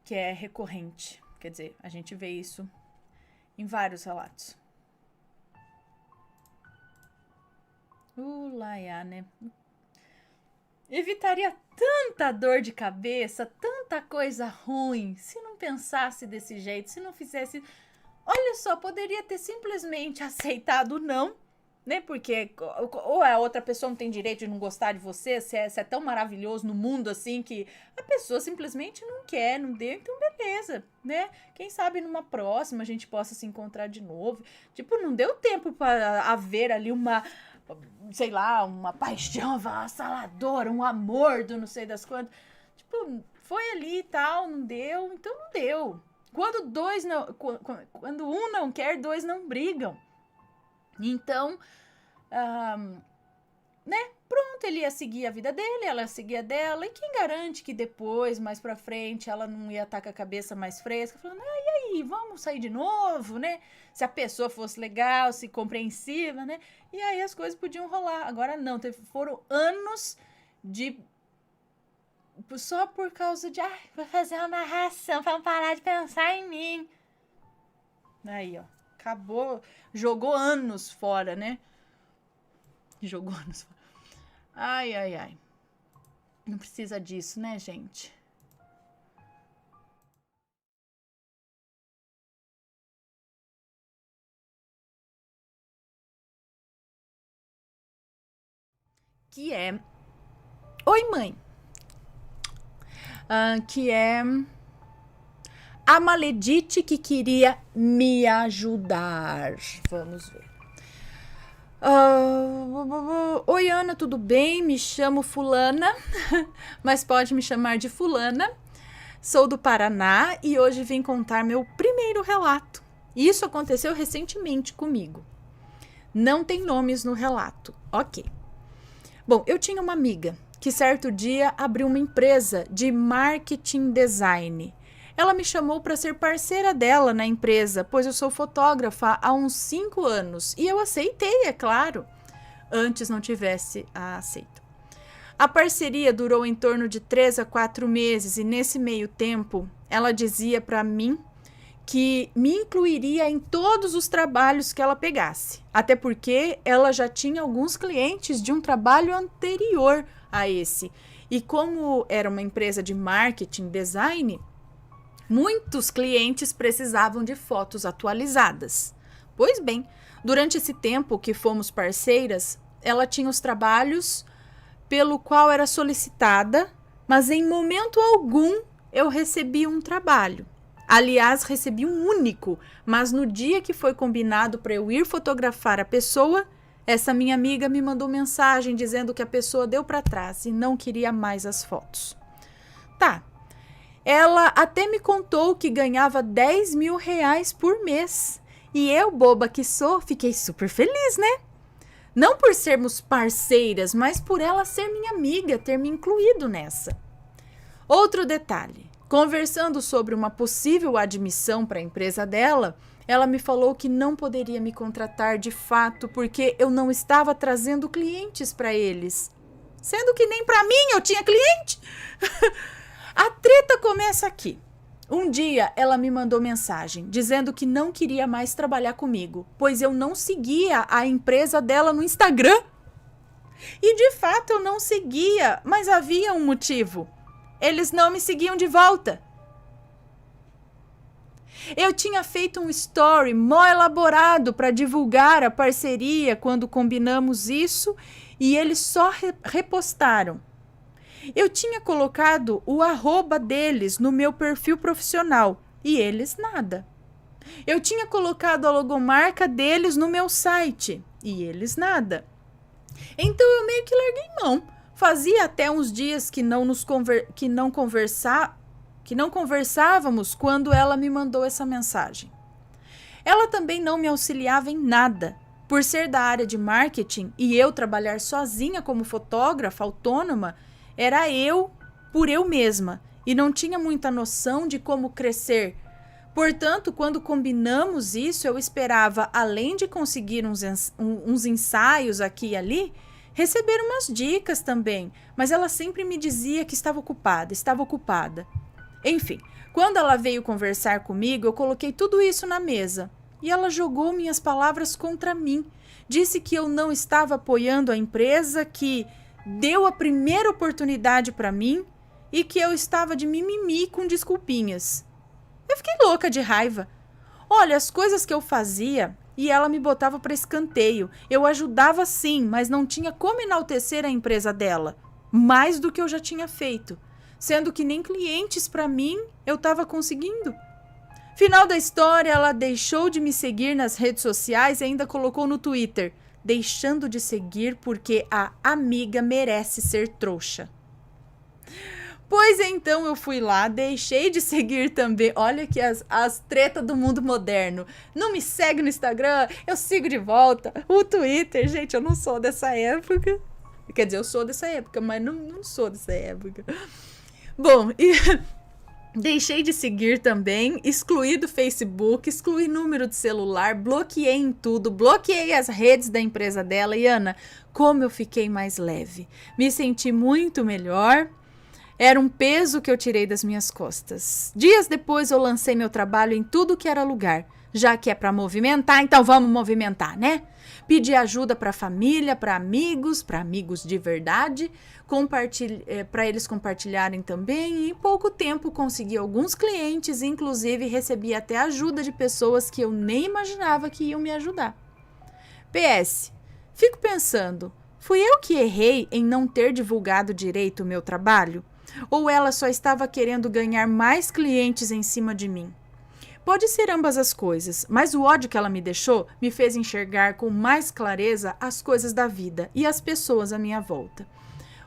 Que é recorrente. Quer dizer, a gente vê isso em vários relatos. Laia, né? Evitaria tanta dor de cabeça, tanta coisa ruim, se não pensasse desse jeito, se não fizesse... Olha só, poderia ter simplesmente aceitado o não, né? Porque ou a outra pessoa não tem direito de não gostar de você, se é tão maravilhoso no mundo assim que a pessoa simplesmente não quer, não deu, então beleza, né? Quem sabe numa próxima a gente possa se encontrar de novo. Tipo, não deu tempo para haver ali uma, sei lá, uma paixão avassaladora, um amor do não sei das quantas. Tipo, foi ali e tal, não deu, então não deu. Quando um não quer, 2 não brigam. Então, né? Pronto, ele ia seguir a vida dele, ela ia seguir a dela. E quem garante que depois, mais pra frente, ela não ia estar com a cabeça mais fresca, falando, e aí, vamos sair de novo, né? Se a pessoa fosse legal, se compreensiva, né? E aí as coisas podiam rolar. Agora não, foram anos de... Só por causa de, vou fazer uma narração pra não parar de pensar em mim. Aí, ó, acabou, jogou anos fora, né? Jogou anos fora. Ai. Não precisa disso, né, gente? Que é... Oi, mãe. Que é... A maledite que queria me ajudar. Vamos ver. Oi, Ana, tudo bem? Me chamo Fulana, mas pode me chamar de Fulana. Sou do Paraná e hoje vim contar meu primeiro relato. Isso aconteceu recentemente comigo. Não tem nomes no relato. Ok. Bom, eu tinha uma amiga que certo dia abriu uma empresa de marketing design. Ela me chamou para ser parceira dela na empresa, pois eu sou fotógrafa há uns 5 anos. E eu aceitei, é claro. Antes não tivesse aceito. A parceria durou em torno de 3 a 4 meses e nesse meio tempo ela dizia para mim que me incluiria em todos os trabalhos que ela pegasse. Até porque ela já tinha alguns clientes de um trabalho anterior a esse. E como era uma empresa de marketing design, muitos clientes precisavam de fotos atualizadas. Pois bem, durante esse tempo que fomos parceiras, ela tinha os trabalhos pelo qual era solicitada, mas em momento algum eu recebi um trabalho. Aliás, recebi um único, mas no dia que foi combinado para eu ir fotografar a pessoa, essa minha amiga me mandou mensagem dizendo que a pessoa deu para trás e não queria mais as fotos. Tá. Ela até me contou que ganhava 10 mil reais por mês. E eu, boba que sou, fiquei super feliz, né? Não por sermos parceiras, mas por ela ser minha amiga, ter me incluído nessa. Outro detalhe. Conversando sobre uma possível admissão para a empresa dela, ela me falou que não poderia me contratar de fato porque eu não estava trazendo clientes para eles. Sendo que nem para mim eu tinha cliente. A treta começa aqui. Um dia ela me mandou mensagem dizendo que não queria mais trabalhar comigo, pois eu não seguia a empresa dela no Instagram. E de fato eu não seguia, mas havia um motivo. Eles não me seguiam de volta. Eu tinha feito um story mó elaborado para divulgar a parceria quando combinamos isso e eles só repostaram. Eu tinha colocado o @ deles no meu perfil profissional e eles nada. Eu tinha colocado a logomarca deles no meu site e eles nada. Então eu meio que larguei mão. Fazia até uns dias que não conversávamos quando ela me mandou essa mensagem. Ela também não me auxiliava em nada. Por ser da área de marketing e eu trabalhar sozinha como fotógrafa autônoma, era eu por eu mesma e não tinha muita noção de como crescer. Portanto, quando combinamos isso, eu esperava, além de conseguir uns ensaios aqui e ali, receber umas dicas também, mas ela sempre me dizia que estava ocupada. Enfim, quando ela veio conversar comigo, eu coloquei tudo isso na mesa e ela jogou minhas palavras contra mim. Disse que eu não estava apoiando a empresa que deu a primeira oportunidade para mim e que eu estava de mimimi com desculpinhas. Eu fiquei louca de raiva. Olha, as coisas que eu fazia e ela me botava para escanteio. Eu ajudava sim, mas não tinha como enaltecer a empresa dela, mais do que eu já tinha feito, sendo que nem clientes para mim eu estava conseguindo. Final da história, ela deixou de me seguir nas redes sociais e ainda colocou no Twitter: deixando de seguir porque a amiga merece ser trouxa. Pois então eu fui lá, deixei de seguir também. Olha que as tretas do mundo moderno. Não me segue no Instagram, eu sigo de volta. O Twitter, gente, eu não sou dessa época. Quer dizer, eu sou dessa época, mas não sou dessa época. Bom, e deixei de seguir também, excluí do Facebook, excluí número de celular, bloqueei em tudo, bloqueei as redes da empresa dela. E Ana, como eu fiquei mais leve. Me senti muito melhor. Era um peso que eu tirei das minhas costas. Dias depois eu lancei meu trabalho em tudo que era lugar. Já que é para movimentar, então vamos movimentar, né? Pedi ajuda para a família, para amigos de verdade, para eles compartilharem também. E em pouco tempo consegui alguns clientes, inclusive recebi até ajuda de pessoas que eu nem imaginava que iam me ajudar. PS, fico pensando, fui eu que errei em não ter divulgado direito o meu trabalho? Ou ela só estava querendo ganhar mais clientes em cima de mim? Pode ser ambas as coisas, mas o ódio que ela me deixou me fez enxergar com mais clareza as coisas da vida e as pessoas à minha volta.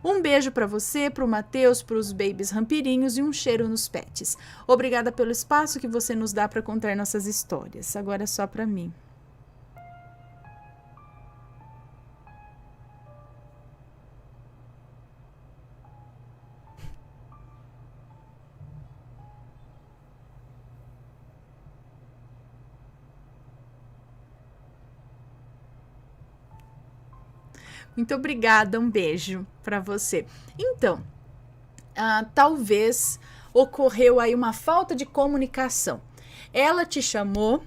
Um beijo para você, para o Matheus, para os babies rampirinhos e um cheiro nos pets. Obrigada pelo espaço que você nos dá para contar nossas histórias. Agora é só para mim. Muito obrigada, um beijo para você. Então, talvez ocorreu aí uma falta de comunicação. Ela te chamou,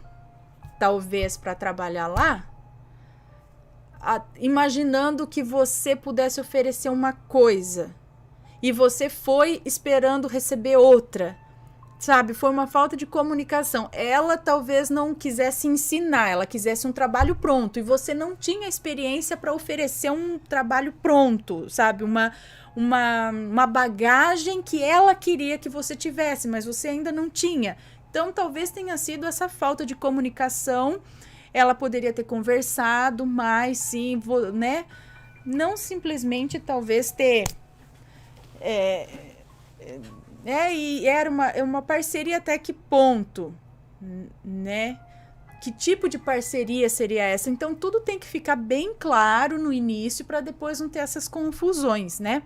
talvez, para trabalhar lá, imaginando que você pudesse oferecer uma coisa e você foi esperando receber outra. Sabe, foi uma falta de comunicação. Ela talvez não quisesse ensinar, ela quisesse um trabalho pronto e você não tinha experiência para oferecer um trabalho pronto, sabe? Uma bagagem que ela queria que você tivesse, mas você ainda não tinha. Então, talvez tenha sido essa falta de comunicação. Ela poderia ter conversado mais, sim, né? Não simplesmente, talvez, ter... e era uma parceria até que ponto, né? Que tipo de parceria seria essa? Então, tudo tem que ficar bem claro no início para depois não ter essas confusões, né?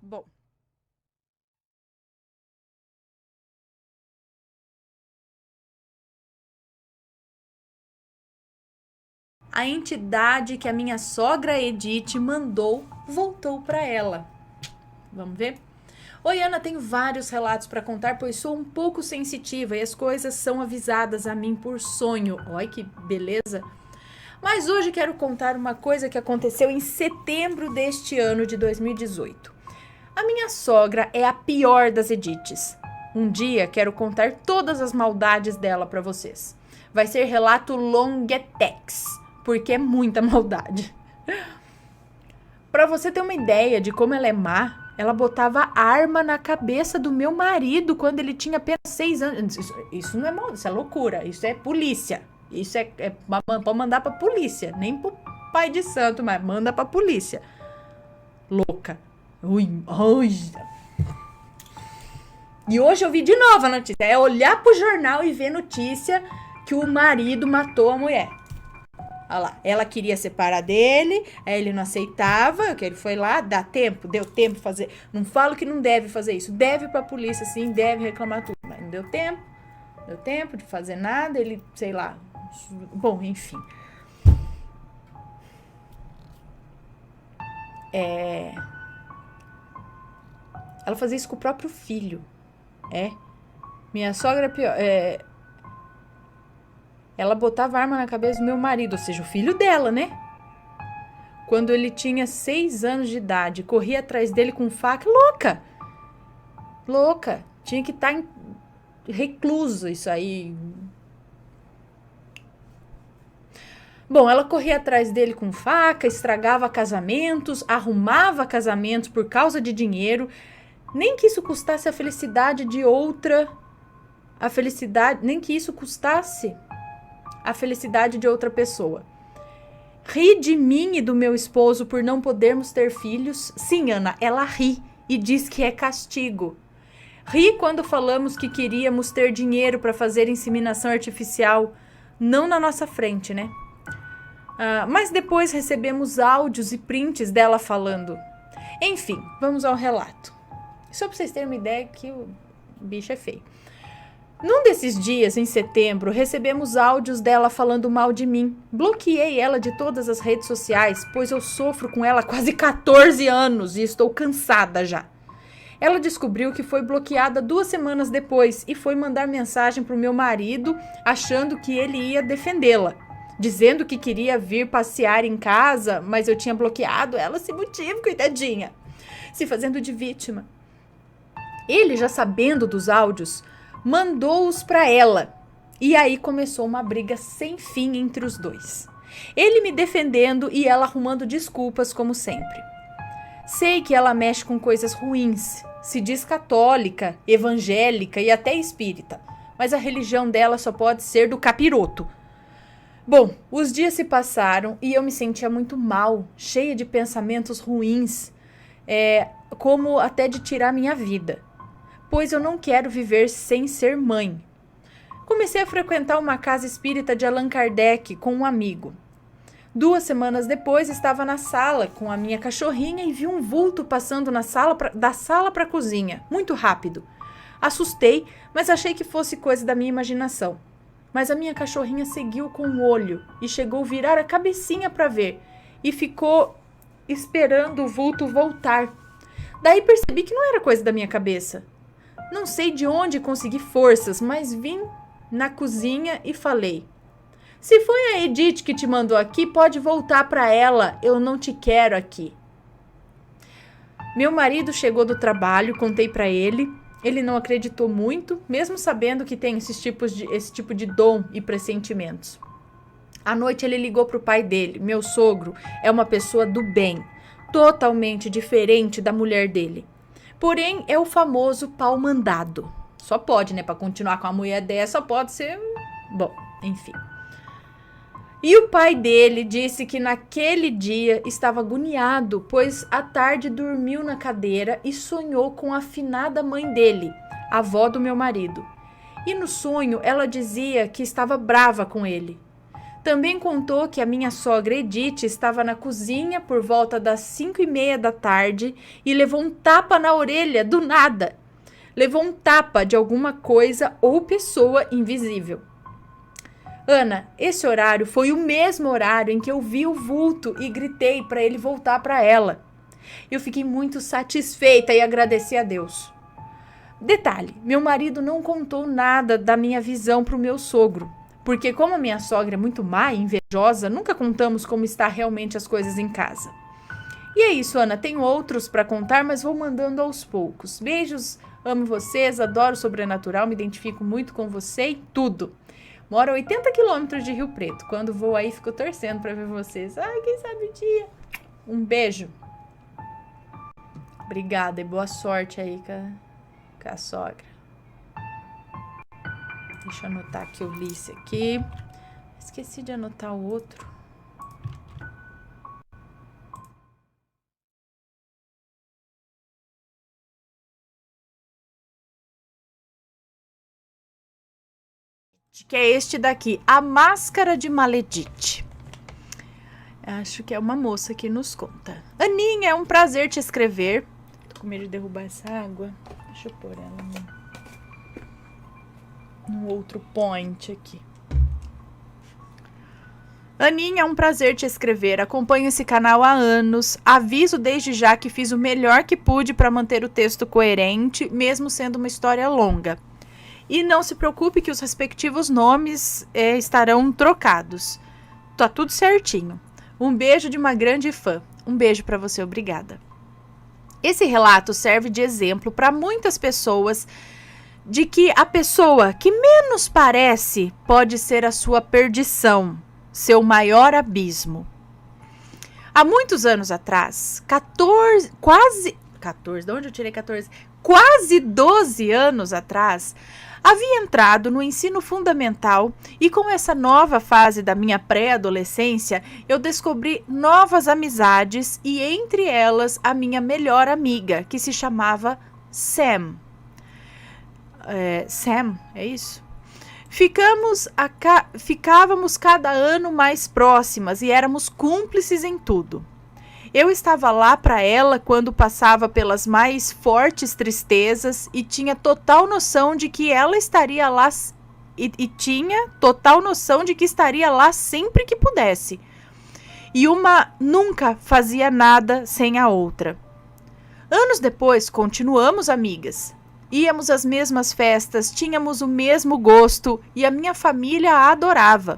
Bom. a entidade que a minha sogra Edith mandou voltou para ela. Vamos ver? Oi, Ana, tenho vários relatos para contar, pois sou um pouco sensitiva e as coisas são avisadas a mim por sonho. Olha que beleza! Mas hoje quero contar uma coisa que aconteceu em setembro deste ano de 2018. A minha sogra é a pior das Ediths. Um dia quero contar todas as maldades dela para vocês. Vai ser relato longetex, porque é muita maldade. Para você ter uma ideia de como ela é má, ela botava arma na cabeça do meu marido quando ele tinha apenas 6 anos. Isso não é mal, isso é loucura, isso é polícia. Isso é para mandar pra polícia, nem pro pai de santo, mas manda pra polícia. Louca. Ui. E hoje eu vi de novo a notícia. É olhar pro jornal e ver notícia que o marido matou a mulher. Olha lá, ela queria separar dele, aí ele não aceitava, que ele foi lá, deu tempo fazer. Não falo que não deve fazer isso, deve pra polícia sim, deve reclamar tudo, mas não deu tempo de fazer nada, ele, sei lá, bom, enfim. Ela fazia isso com o próprio filho, minha sogra é pior, ela botava arma na cabeça do meu marido, ou seja, o filho dela, né? Quando ele tinha 6 anos de idade, corria atrás dele com faca, louca, tinha que estar recluso isso aí. Bom, ela corria atrás dele com faca, estragava casamentos, arrumava casamentos por causa de dinheiro, nem que isso custasse a felicidade de outra, nem que isso custasse a felicidade de outra pessoa. Ri de mim e do meu esposo por não podermos ter filhos. Sim, Ana, ela ri e diz que é castigo. Ri quando falamos que queríamos ter dinheiro para fazer inseminação artificial, não na nossa frente, né? Mas depois recebemos áudios e prints dela falando. Enfim, vamos ao relato. Só para vocês terem uma ideia que o bicho é feio. Num desses dias, em setembro, recebemos áudios dela falando mal de mim. Bloqueei ela de todas as redes sociais, pois eu sofro com ela há quase 14 anos e estou cansada já. Ela descobriu que foi bloqueada 2 semanas depois e foi mandar mensagem pro meu marido, achando que ele ia defendê-la. Dizendo que queria vir passear em casa, mas eu tinha bloqueado ela sem motivo, coitadinha. Se fazendo de vítima. Ele, já sabendo dos áudios, mandou-os para ela. E aí começou uma briga sem fim entre os dois. Ele me defendendo e ela arrumando desculpas, como sempre. Sei que ela mexe com coisas ruins, se diz católica, evangélica e até espírita, mas a religião dela só pode ser do capiroto. Bom, os dias se passaram e eu me sentia muito mal, cheia de pensamentos ruins, como até de tirar minha vida, pois eu não quero viver sem ser mãe. Comecei a frequentar uma casa espírita de Allan Kardec com um amigo. 2 semanas depois, estava na sala com a minha cachorrinha e vi um vulto passando da sala para a cozinha, muito rápido. Assustei, mas achei que fosse coisa da minha imaginação. Mas a minha cachorrinha seguiu com o olho e chegou a virar a cabecinha para ver e ficou esperando o vulto voltar. Daí percebi que não era coisa da minha cabeça. Não sei de onde consegui forças, mas vim na cozinha e falei: se foi a Edith que te mandou aqui, pode voltar para ela, eu não te quero aqui. Meu marido chegou do trabalho, contei para ele. Ele não acreditou muito, mesmo sabendo que tem esse tipo de dom e pressentimentos. À noite ele ligou para o pai dele. Meu sogro é uma pessoa do bem, totalmente diferente da mulher dele. Porém, é o famoso pau mandado. Só pode, né? Para continuar com a mulher dessa, pode ser... Bom, enfim. E o pai dele disse que naquele dia estava agoniado, pois à tarde dormiu na cadeira e sonhou com a finada mãe dele, a avó do meu marido. E no sonho ela dizia que estava brava com ele. Também contou que a minha sogra Edith estava na cozinha por volta das 5:30 da tarde e levou um tapa na orelha do nada. Levou um tapa de alguma coisa ou pessoa invisível. Ana, esse horário foi o mesmo horário em que eu vi o vulto e gritei para ele voltar para ela. Eu fiquei muito satisfeita e agradeci a Deus. Detalhe, meu marido não contou nada da minha visão para o meu sogro, porque como a minha sogra é muito má e invejosa, nunca contamos como está realmente as coisas em casa. E é isso, Ana, tenho outros para contar, mas vou mandando aos poucos. Beijos, amo vocês, adoro Sobrenatural, me identifico muito com você e tudo. Moro a 80 quilômetros de Rio Preto, quando vou aí fico torcendo para ver vocês. Ai, quem sabe o dia. Um beijo. Obrigada e boa sorte aí com a sogra. Deixa eu anotar que eu li esse aqui. Esqueci de anotar o outro. Que é este daqui, A Máscara de Maledite. Acho que é uma moça que nos conta. Aninha, é um prazer te escrever. Tô com medo de derrubar essa água. Deixa eu pôr ela no outro point aqui. Aninha, é um prazer te escrever. Acompanho esse canal há anos. Aviso desde já que fiz o melhor que pude para manter o texto coerente, mesmo sendo uma história longa. E não se preocupe que os respectivos nomes estarão trocados. Tá tudo certinho. Um beijo de uma grande fã. Um beijo para você, obrigada. Esse relato serve de exemplo para muitas pessoas de que a pessoa que menos parece pode ser a sua perdição, seu maior abismo. Há muitos anos atrás, quase 12 anos atrás, havia entrado no ensino fundamental e com essa nova fase da minha pré-adolescência, eu descobri novas amizades e entre elas a minha melhor amiga, que se chamava Sam. Sam, é isso? Ficávamos cada ano mais próximas e éramos cúmplices em tudo. Eu estava lá para ela quando passava pelas mais fortes tristezas e tinha total noção de que ela estaria lá e tinha total noção de que estaria lá sempre que pudesse. E uma nunca fazia nada sem a outra. Anos depois, continuamos amigas. Íamos às mesmas festas, tínhamos o mesmo gosto e a minha família a adorava,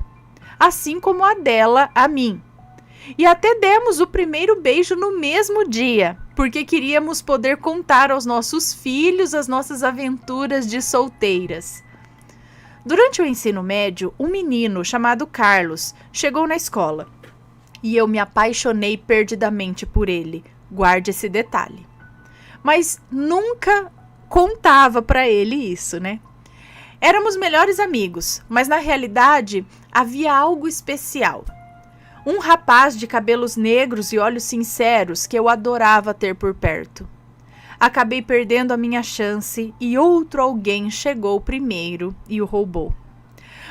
assim como a dela a mim. E até demos o primeiro beijo no mesmo dia, porque queríamos poder contar aos nossos filhos as nossas aventuras de solteiras. Durante o ensino médio, um menino chamado Carlos chegou na escola e eu me apaixonei perdidamente por ele. Guarde esse detalhe. Mas nunca contava para ele isso, né? Éramos melhores amigos, mas na realidade havia algo especial. Um rapaz de cabelos negros e olhos sinceros que eu adorava ter por perto. Acabei perdendo a minha chance e outro alguém chegou primeiro e o roubou.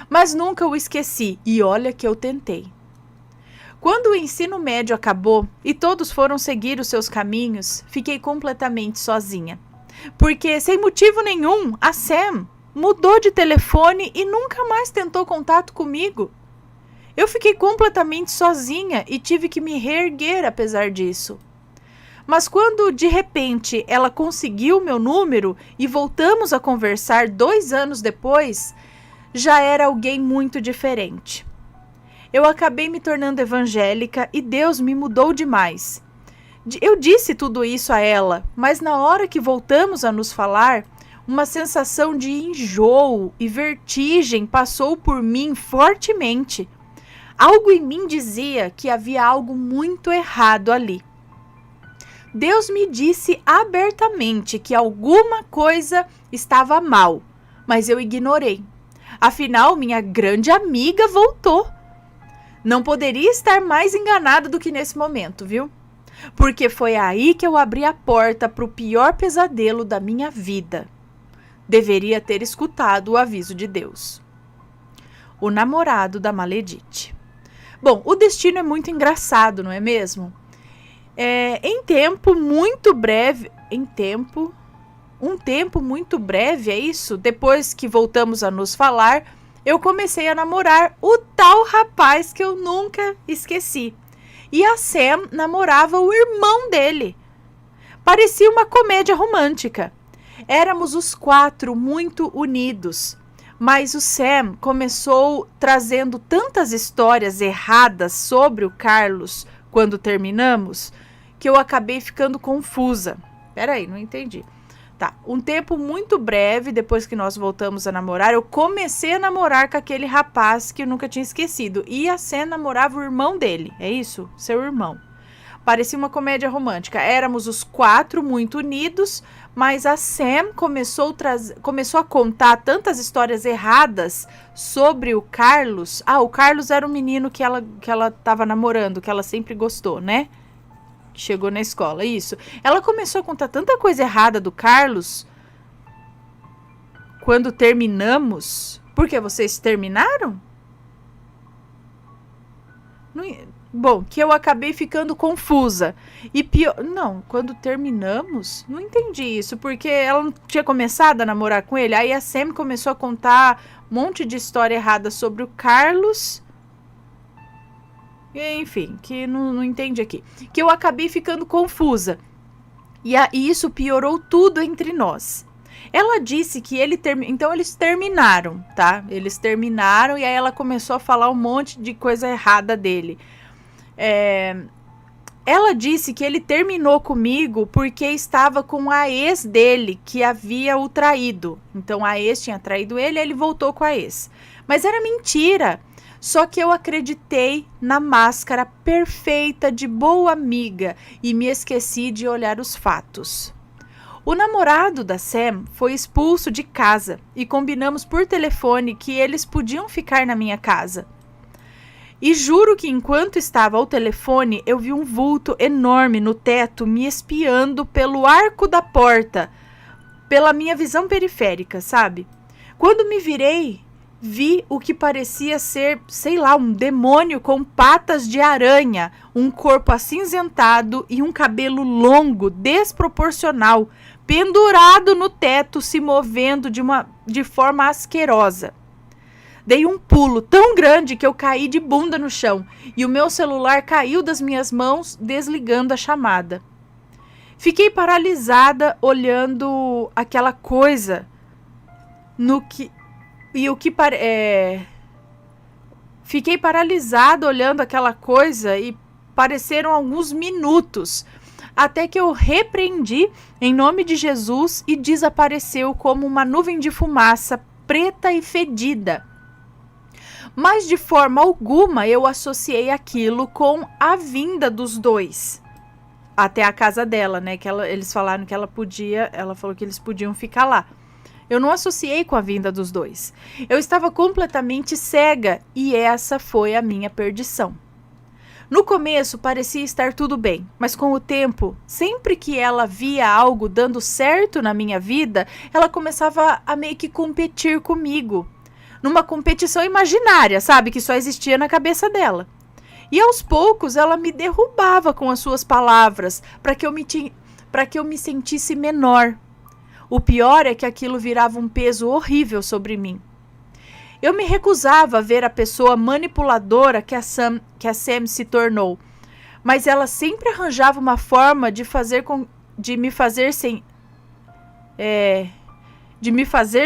Mas nunca o esqueci e olha que eu tentei. Quando o ensino médio acabou e todos foram seguir os seus caminhos, fiquei completamente sozinha. Porque, sem motivo nenhum, a Sam mudou de telefone e nunca mais tentou contato comigo. Eu fiquei completamente sozinha e tive que me reerguer apesar disso. Mas quando, de repente, ela conseguiu meu número e voltamos a conversar 2 anos depois, já era alguém muito diferente. Eu acabei me tornando evangélica e Deus me mudou demais. Eu disse tudo isso a ela, mas na hora que voltamos a nos falar, uma sensação de enjoo e vertigem passou por mim fortemente. Algo em mim dizia que havia algo muito errado ali. Deus me disse abertamente que alguma coisa estava mal, mas eu ignorei. Afinal, minha grande amiga voltou. Não poderia estar mais enganada do que nesse momento, viu? Porque foi aí que eu abri a porta para o pior pesadelo da minha vida. Deveria ter escutado o aviso de Deus. O namorado da Maledite. Bom, o destino é muito engraçado, não é mesmo? Um tempo muito breve, é isso? Depois que voltamos a nos falar, eu comecei a namorar o tal rapaz que eu nunca esqueci. E a Sam namorava o irmão dele. Parecia uma comédia romântica. Éramos os 4 muito unidos. Mas o Sam começou trazendo tantas histórias erradas sobre o Carlos quando terminamos, que eu acabei ficando confusa. Peraí, não entendi. Tá, um tempo muito breve, depois que nós voltamos a namorar, eu comecei a namorar com aquele rapaz que eu nunca tinha esquecido. E a Sam namorava o irmão dele, é isso? Seu irmão. Parecia uma comédia romântica. Éramos os 4 muito unidos, mas a Sam começou a contar tantas histórias erradas sobre o Carlos. Ah, o Carlos era o menino que ela estava namorando, que ela sempre gostou, né? Chegou na escola, isso. Ela começou a contar tanta coisa errada do Carlos quando terminamos. Por que vocês terminaram? Bom, que eu acabei ficando confusa. E pior... Não, quando terminamos, não entendi isso, porque ela não tinha começado a namorar com ele. Aí a Sam começou a contar um monte de história errada sobre o Carlos. Enfim, que não entendi aqui. Que eu acabei ficando confusa. E isso piorou tudo entre nós. Ela disse que então eles terminaram, tá? Eles terminaram e aí ela começou a falar um monte de coisa errada dele. Ela disse que ele terminou comigo porque estava com a ex dele, que havia o traído. Então a ex tinha traído ele e ele voltou com a ex. Mas era mentira. Só que eu acreditei na máscara perfeita de boa amiga e me esqueci de olhar os fatos. O namorado da Sam foi expulso de casa e combinamos por telefone que eles podiam ficar na minha casa. E juro que enquanto estava ao telefone, eu vi um vulto enorme no teto me espiando pelo arco da porta, pela minha visão periférica, sabe? Quando me virei, vi o que parecia ser, sei lá, um demônio com patas de aranha, um corpo acinzentado e um cabelo longo, desproporcional, pendurado no teto, se movendo de forma asquerosa. Dei um pulo tão grande que eu caí de bunda no chão e o meu celular caiu das minhas mãos, desligando a chamada. Fiquei paralisada olhando aquela coisa Fiquei paralisada olhando aquela coisa e pareceram alguns minutos, até que eu repreendi em nome de Jesus e desapareceu como uma nuvem de fumaça preta e fedida. Mas de forma alguma eu associei aquilo com a vinda dos dois até a casa dela, né? Que eles falaram que ela falou que eles podiam ficar lá. Eu não associei com a vinda dos dois. Eu estava completamente cega e essa foi a minha perdição. No começo parecia estar tudo bem, mas com o tempo, sempre que ela via algo dando certo na minha vida, ela começava a meio que competir comigo. Numa competição imaginária, sabe? Que só existia na cabeça dela. E aos poucos ela me derrubava com as suas palavras para que eu me sentisse menor. O pior é que aquilo virava um peso horrível sobre mim. Eu me recusava a ver a pessoa manipuladora que a Sam se tornou, mas ela sempre arranjava uma forma de me fazer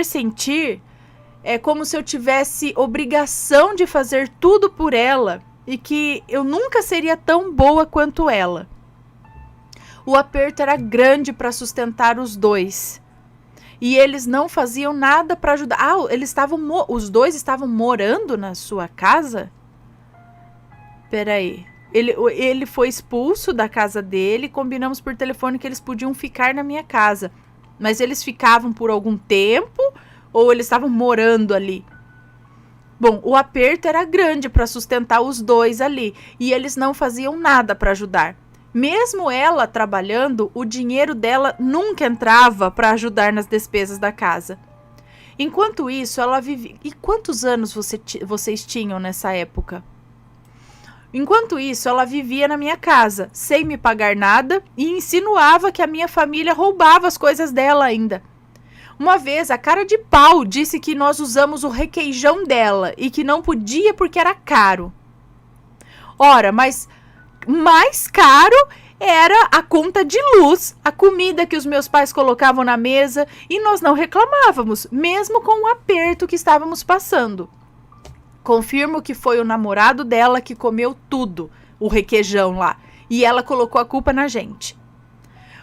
sentir como se eu tivesse obrigação de fazer tudo por ela e que eu nunca seria tão boa quanto ela. O aperto era grande para sustentar os dois. E eles não faziam nada para ajudar. Os dois estavam morando na sua casa? Peraí. Ele foi expulso da casa dele. Combinamos por telefone que eles podiam ficar na minha casa. Mas eles ficavam por algum tempo ou eles estavam morando ali? Bom, o aperto era grande para sustentar os dois ali. E eles não faziam nada para ajudar. Mesmo ela trabalhando, o dinheiro dela nunca entrava para ajudar nas despesas da casa. Enquanto isso, ela vivia... E quantos anos vocês tinham nessa época? Enquanto isso, ela vivia na minha casa, sem me pagar nada, e insinuava que a minha família roubava as coisas dela ainda. Uma vez, a cara de pau disse que nós usamos o requeijão dela e que não podia porque era caro. Ora, mas mais caro era a conta de luz, a comida que os meus pais colocavam na mesa, e nós não reclamávamos, mesmo com o aperto que estávamos passando. Confirmo que foi o namorado dela que comeu tudo, o requeijão lá, e ela colocou a culpa na gente.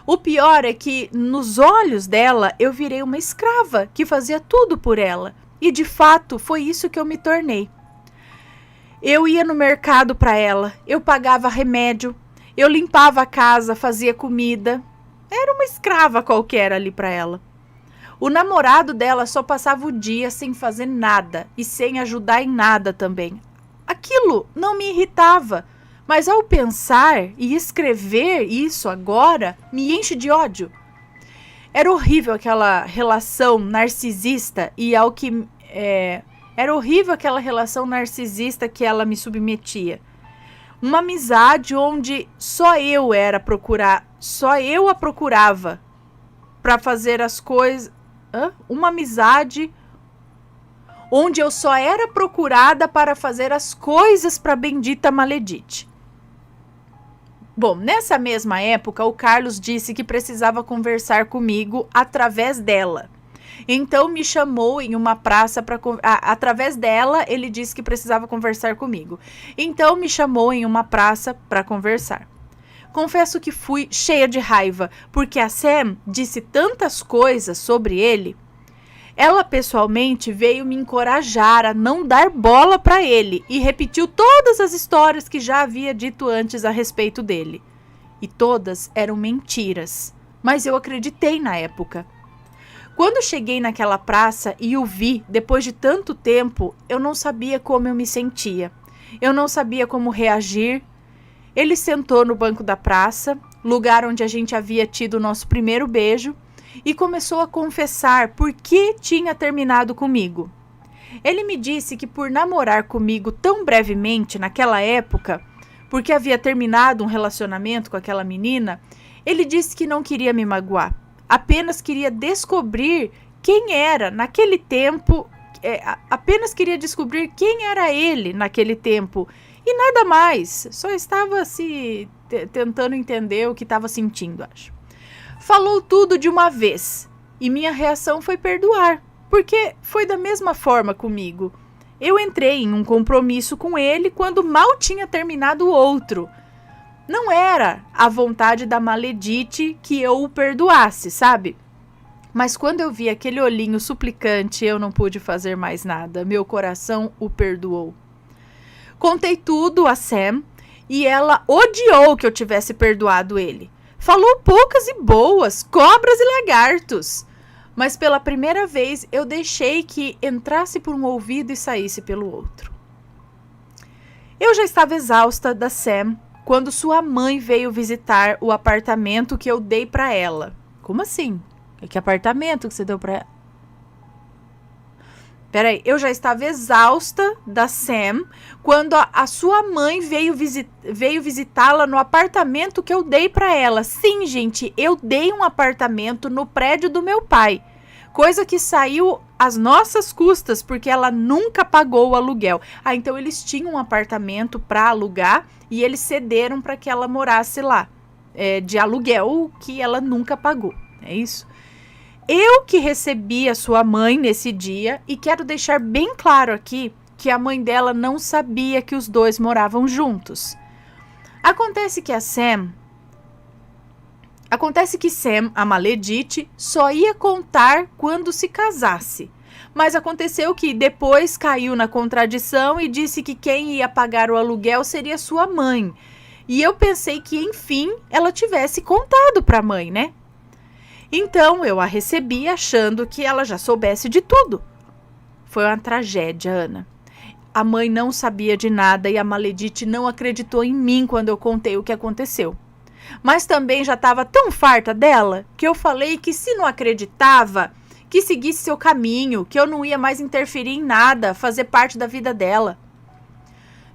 O pior é que, nos olhos dela, eu virei uma escrava que fazia tudo por ela. E, de fato, foi isso que eu me tornei. Eu ia no mercado para ela, eu pagava remédio, eu limpava a casa, fazia comida. Era uma escrava qualquer ali para ela. O namorado dela só passava o dia sem fazer nada e sem ajudar em nada também. Aquilo não me irritava. Mas ao pensar e escrever isso agora, me enche de ódio. Era horrível aquela relação narcisista e era horrível aquela relação narcisista que ela me submetia. Uma amizade onde só eu a procurava para fazer as coisas. Uma amizade onde eu só era procurada para fazer as coisas para a bendita Maledite. Bom, nessa mesma época, o Carlos disse que precisava conversar comigo através dela. Então, me chamou em uma praça para... Através dela, ele disse que precisava conversar comigo. Então, me chamou em uma praça para conversar. Confesso que fui cheia de raiva, porque a Sam disse tantas coisas sobre ele. Ela, pessoalmente, veio me encorajar a não dar bola para ele e repetiu todas as histórias que já havia dito antes a respeito dele. E todas eram mentiras, mas eu acreditei na época. Quando cheguei naquela praça e o vi, depois de tanto tempo, eu não sabia como eu me sentia. Eu não sabia como reagir. Ele sentou no banco da praça, lugar onde a gente havia tido o nosso primeiro beijo, e começou a confessar por que tinha terminado comigo. Ele me disse que por namorar comigo tão brevemente naquela época, porque havia terminado um relacionamento com aquela menina, ele disse que não queria me magoar, apenas queria descobrir quem era naquele tempo, apenas queria descobrir quem era ele naquele tempo, e nada mais, só estava tentando entender o que estava sentindo, acho. Falou tudo de uma vez, e minha reação foi perdoar, porque foi da mesma forma comigo. Eu entrei em um compromisso com ele quando mal tinha terminado o outro. Não era a vontade da Maledite que eu o perdoasse, sabe? Mas quando eu vi aquele olhinho suplicante, eu não pude fazer mais nada. Meu coração o perdoou. Contei tudo a Sam e ela odiou que eu tivesse perdoado ele. Falou poucas e boas, cobras e lagartos. Mas pela primeira vez eu deixei que entrasse por um ouvido e saísse pelo outro. Eu já estava exausta da Sam quando sua mãe veio visitar o apartamento que eu dei para ela. Como assim? Que apartamento que você deu para ela? Peraí, eu já estava exausta da Sam quando a sua mãe veio visitá-la no apartamento que eu dei para ela. Sim, gente, eu dei um apartamento no prédio do meu pai. Coisa que saiu às nossas custas, porque ela nunca pagou o aluguel. Então eles tinham um apartamento para alugar e eles cederam para que ela morasse lá, de aluguel que ela nunca pagou. É isso? Eu que recebi a sua mãe nesse dia e quero deixar bem claro aqui que a mãe dela não sabia que os dois moravam juntos. Acontece que Sam, a Maledite, só ia contar quando se casasse. Mas aconteceu que depois caiu na contradição e disse que quem ia pagar o aluguel seria sua mãe. E eu pensei que, enfim, ela tivesse contado para a mãe, né? Então, eu a recebi achando que ela já soubesse de tudo. Foi uma tragédia, Ana. A mãe não sabia de nada e a Maledite não acreditou em mim quando eu contei o que aconteceu. Mas também já estava tão farta dela que eu falei que se não acreditava, que seguisse seu caminho, que eu não ia mais interferir em nada, fazer parte da vida dela.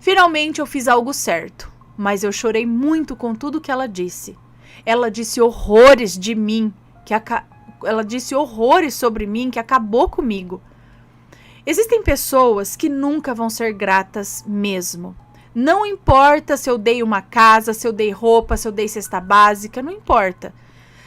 Finalmente eu fiz algo certo, mas eu chorei muito com tudo que ela disse. Ela disse horrores de mim, ela disse horrores sobre mim, que acabou comigo. Existem pessoas que nunca vão ser gratas mesmo. Não importa se eu dei uma casa, se eu dei roupa, se eu dei cesta básica, não importa.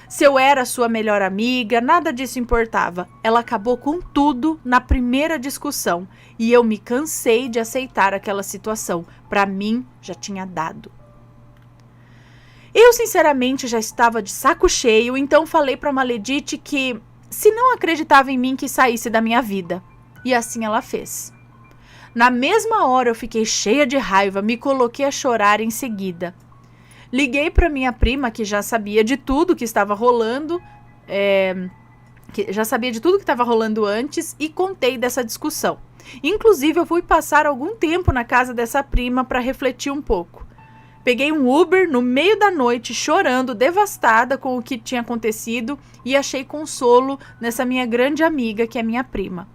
Se eu era sua melhor amiga, nada disso importava. Ela acabou com tudo na primeira discussão e eu me cansei de aceitar aquela situação. Para mim, já tinha dado. Eu, sinceramente, já estava de saco cheio, então falei para Maledite que, se não acreditava em mim, que saísse da minha vida. E assim ela fez. Na mesma hora eu fiquei cheia de raiva, me coloquei a chorar em seguida. Liguei para minha prima, que já sabia de tudo que estava rolando, antes, e contei dessa discussão. Inclusive, eu fui passar algum tempo na casa dessa prima para refletir um pouco. Peguei um Uber no meio da noite, chorando, devastada com o que tinha acontecido, e achei consolo nessa minha grande amiga, que é minha prima.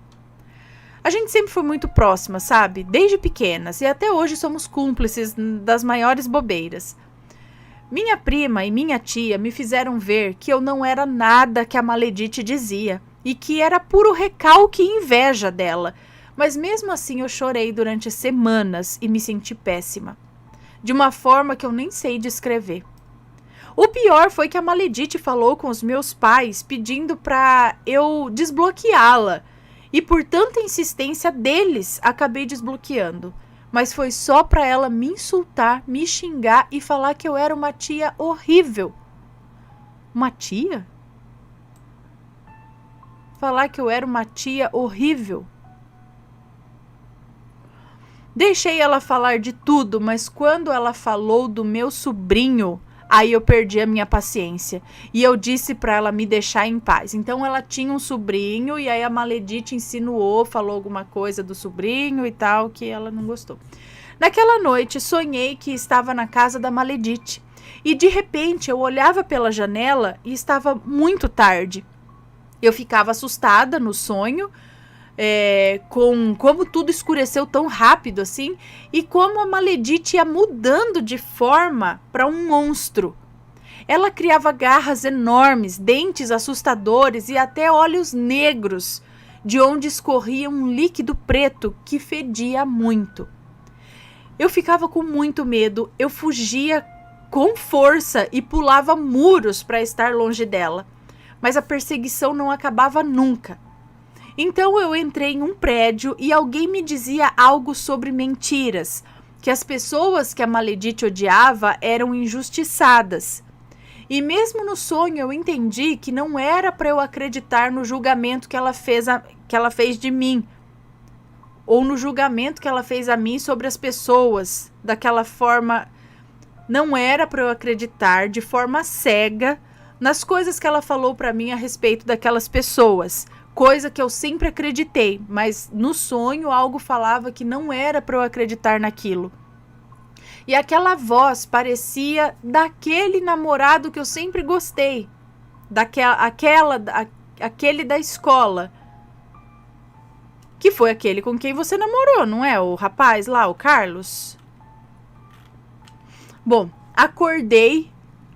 A gente sempre foi muito próxima, sabe? Desde pequenas, e até hoje somos cúmplices das maiores bobeiras. Minha prima e minha tia me fizeram ver que eu não era nada que a Maledite dizia, e que era puro recalque e inveja dela, mas mesmo assim eu chorei durante semanas e me senti péssima. De uma forma que eu nem sei descrever. O pior foi que a Maledite falou com os meus pais pedindo para eu desbloqueá-la. E por tanta insistência deles, acabei desbloqueando. Mas foi só para ela me insultar, me xingar e falar que eu era uma tia horrível. Uma tia? Falar que eu era uma tia horrível. Deixei ela falar de tudo, mas quando ela falou do meu sobrinho, aí eu perdi a minha paciência. E eu disse para ela me deixar em paz. Então ela tinha um sobrinho e aí a Maledite insinuou, falou alguma coisa do sobrinho e tal, que ela não gostou. Naquela noite sonhei que estava na casa da Maledite. E de repente eu olhava pela janela e estava muito tarde. Eu ficava assustada no sonho, com como tudo escureceu tão rápido assim, e como a Maledite ia mudando de forma para um monstro. Ela criava garras enormes, dentes assustadores e até olhos negros, de onde escorria um líquido preto que fedia muito. Eu ficava com muito medo, eu fugia com força e pulava muros para estar longe dela, mas a perseguição não acabava nunca. Então eu entrei em um prédio e alguém me dizia algo sobre mentiras, que as pessoas que a Maledite odiava eram injustiçadas. E mesmo no sonho eu entendi que não era para eu acreditar no julgamento que ela fez de mim, ou no julgamento que ela fez a mim sobre as pessoas, daquela forma. Não era para eu acreditar de forma cega nas coisas que ela falou para mim a respeito daquelas pessoas. Coisa que eu sempre acreditei, mas no sonho algo falava que não era para eu acreditar naquilo. E aquela voz parecia daquele namorado que eu sempre gostei, aquele da escola, que foi aquele com quem você namorou, não é? O rapaz lá, o Carlos. Bom, acordei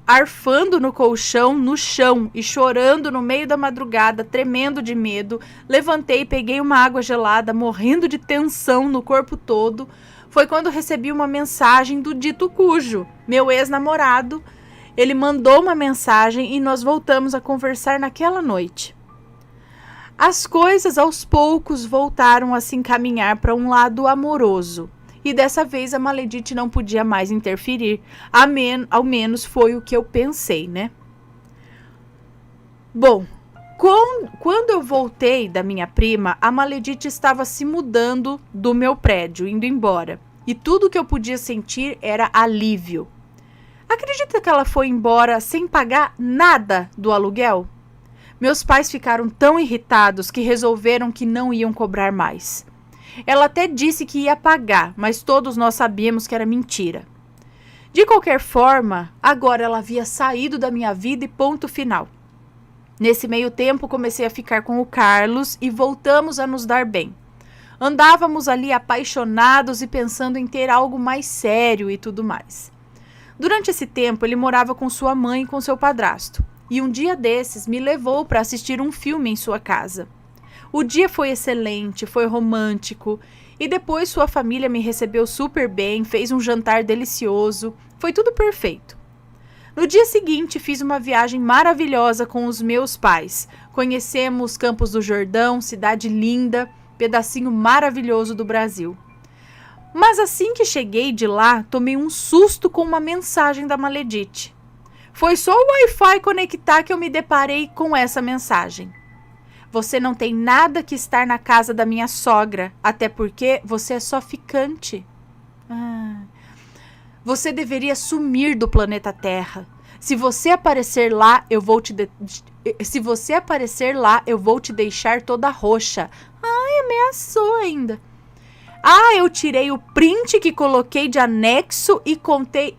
arfando no colchão, no chão e chorando no meio da madrugada, tremendo de medo. Levantei, peguei uma água gelada, morrendo de tensão no corpo todo. Foi quando recebi uma mensagem do dito cujo, meu ex-namorado. Ele mandou uma mensagem e nós voltamos a conversar naquela noite. As coisas aos poucos voltaram a se encaminhar para um lado amoroso. E dessa vez a Maledite não podia mais interferir. Ao menos foi o que eu pensei, né? Bom, quando eu voltei da minha prima, a Maledite estava se mudando do meu prédio, indo embora. E tudo que eu podia sentir era alívio. Acredita que ela foi embora sem pagar nada do aluguel? Meus pais ficaram tão irritados que resolveram que não iam cobrar mais. Ela até disse que ia pagar, mas todos nós sabíamos que era mentira. De qualquer forma, agora ela havia saído da minha vida e ponto final. Nesse meio tempo, comecei a ficar com o Carlos e voltamos a nos dar bem. Andávamos ali apaixonados e pensando em ter algo mais sério e tudo mais. Durante esse tempo, ele morava com sua mãe e com seu padrasto. e um dia desses me levou para assistir um filme em sua casa. O dia foi excelente, foi romântico, e depois sua família me recebeu super bem, fez um jantar delicioso, foi tudo perfeito. No dia seguinte, fiz uma viagem maravilhosa com os meus pais. Conhecemos Campos do Jordão, cidade linda, pedacinho maravilhoso do Brasil. Mas assim que cheguei de lá, tomei um susto com uma mensagem da Maledite. Foi só o Wi-Fi conectar que eu me deparei com essa mensagem. Você não tem nada que estar na casa da minha sogra, até porque você é só ficante. Você deveria sumir do planeta Terra. Se você aparecer lá, eu vou te deixar toda roxa. Ai, ameaçou ainda. Eu tirei o print que coloquei de anexo e contei.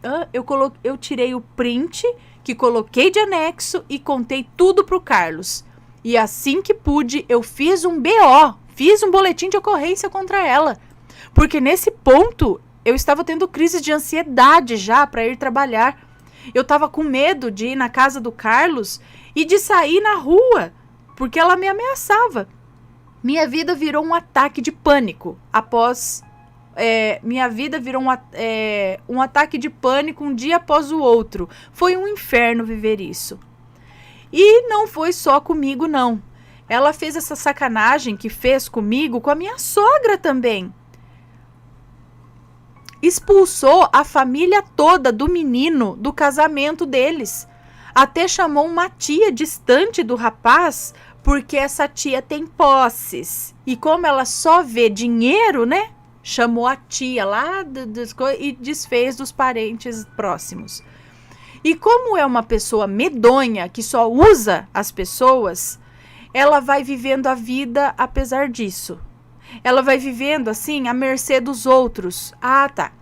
Eu tirei o print que coloquei de anexo e contei tudo pro Carlos. E assim que pude, eu fiz um BO, fiz um boletim de ocorrência contra ela. Porque nesse ponto, eu estava tendo crise de ansiedade já para ir trabalhar. Eu estava com medo de ir na casa do Carlos e de sair na rua, porque ela me ameaçava. Minha vida virou um ataque de pânico um ataque de pânico um dia após o outro. Foi um inferno viver isso. E não foi só comigo, não. Ela fez essa sacanagem que fez comigo com a minha sogra também. Expulsou a família toda do menino do casamento deles. Até chamou uma tia distante do rapaz, porque essa tia tem posses. E como ela só vê dinheiro, né? Chamou a tia lá e desfez dos parentes próximos. E como é uma pessoa medonha, que só usa as pessoas, ela vai vivendo a vida apesar disso. Ela vai vivendo assim, à mercê dos outros.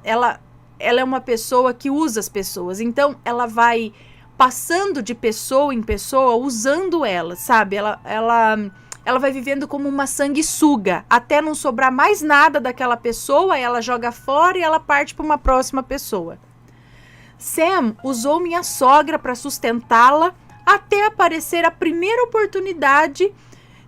Ela é uma pessoa que usa as pessoas. Então, ela vai passando de pessoa em pessoa, usando elas, sabe? Ela vai vivendo como uma sanguessuga. Até não sobrar mais nada daquela pessoa, ela joga fora e ela parte para uma próxima pessoa. Sam usou minha sogra para sustentá-la até aparecer a primeira oportunidade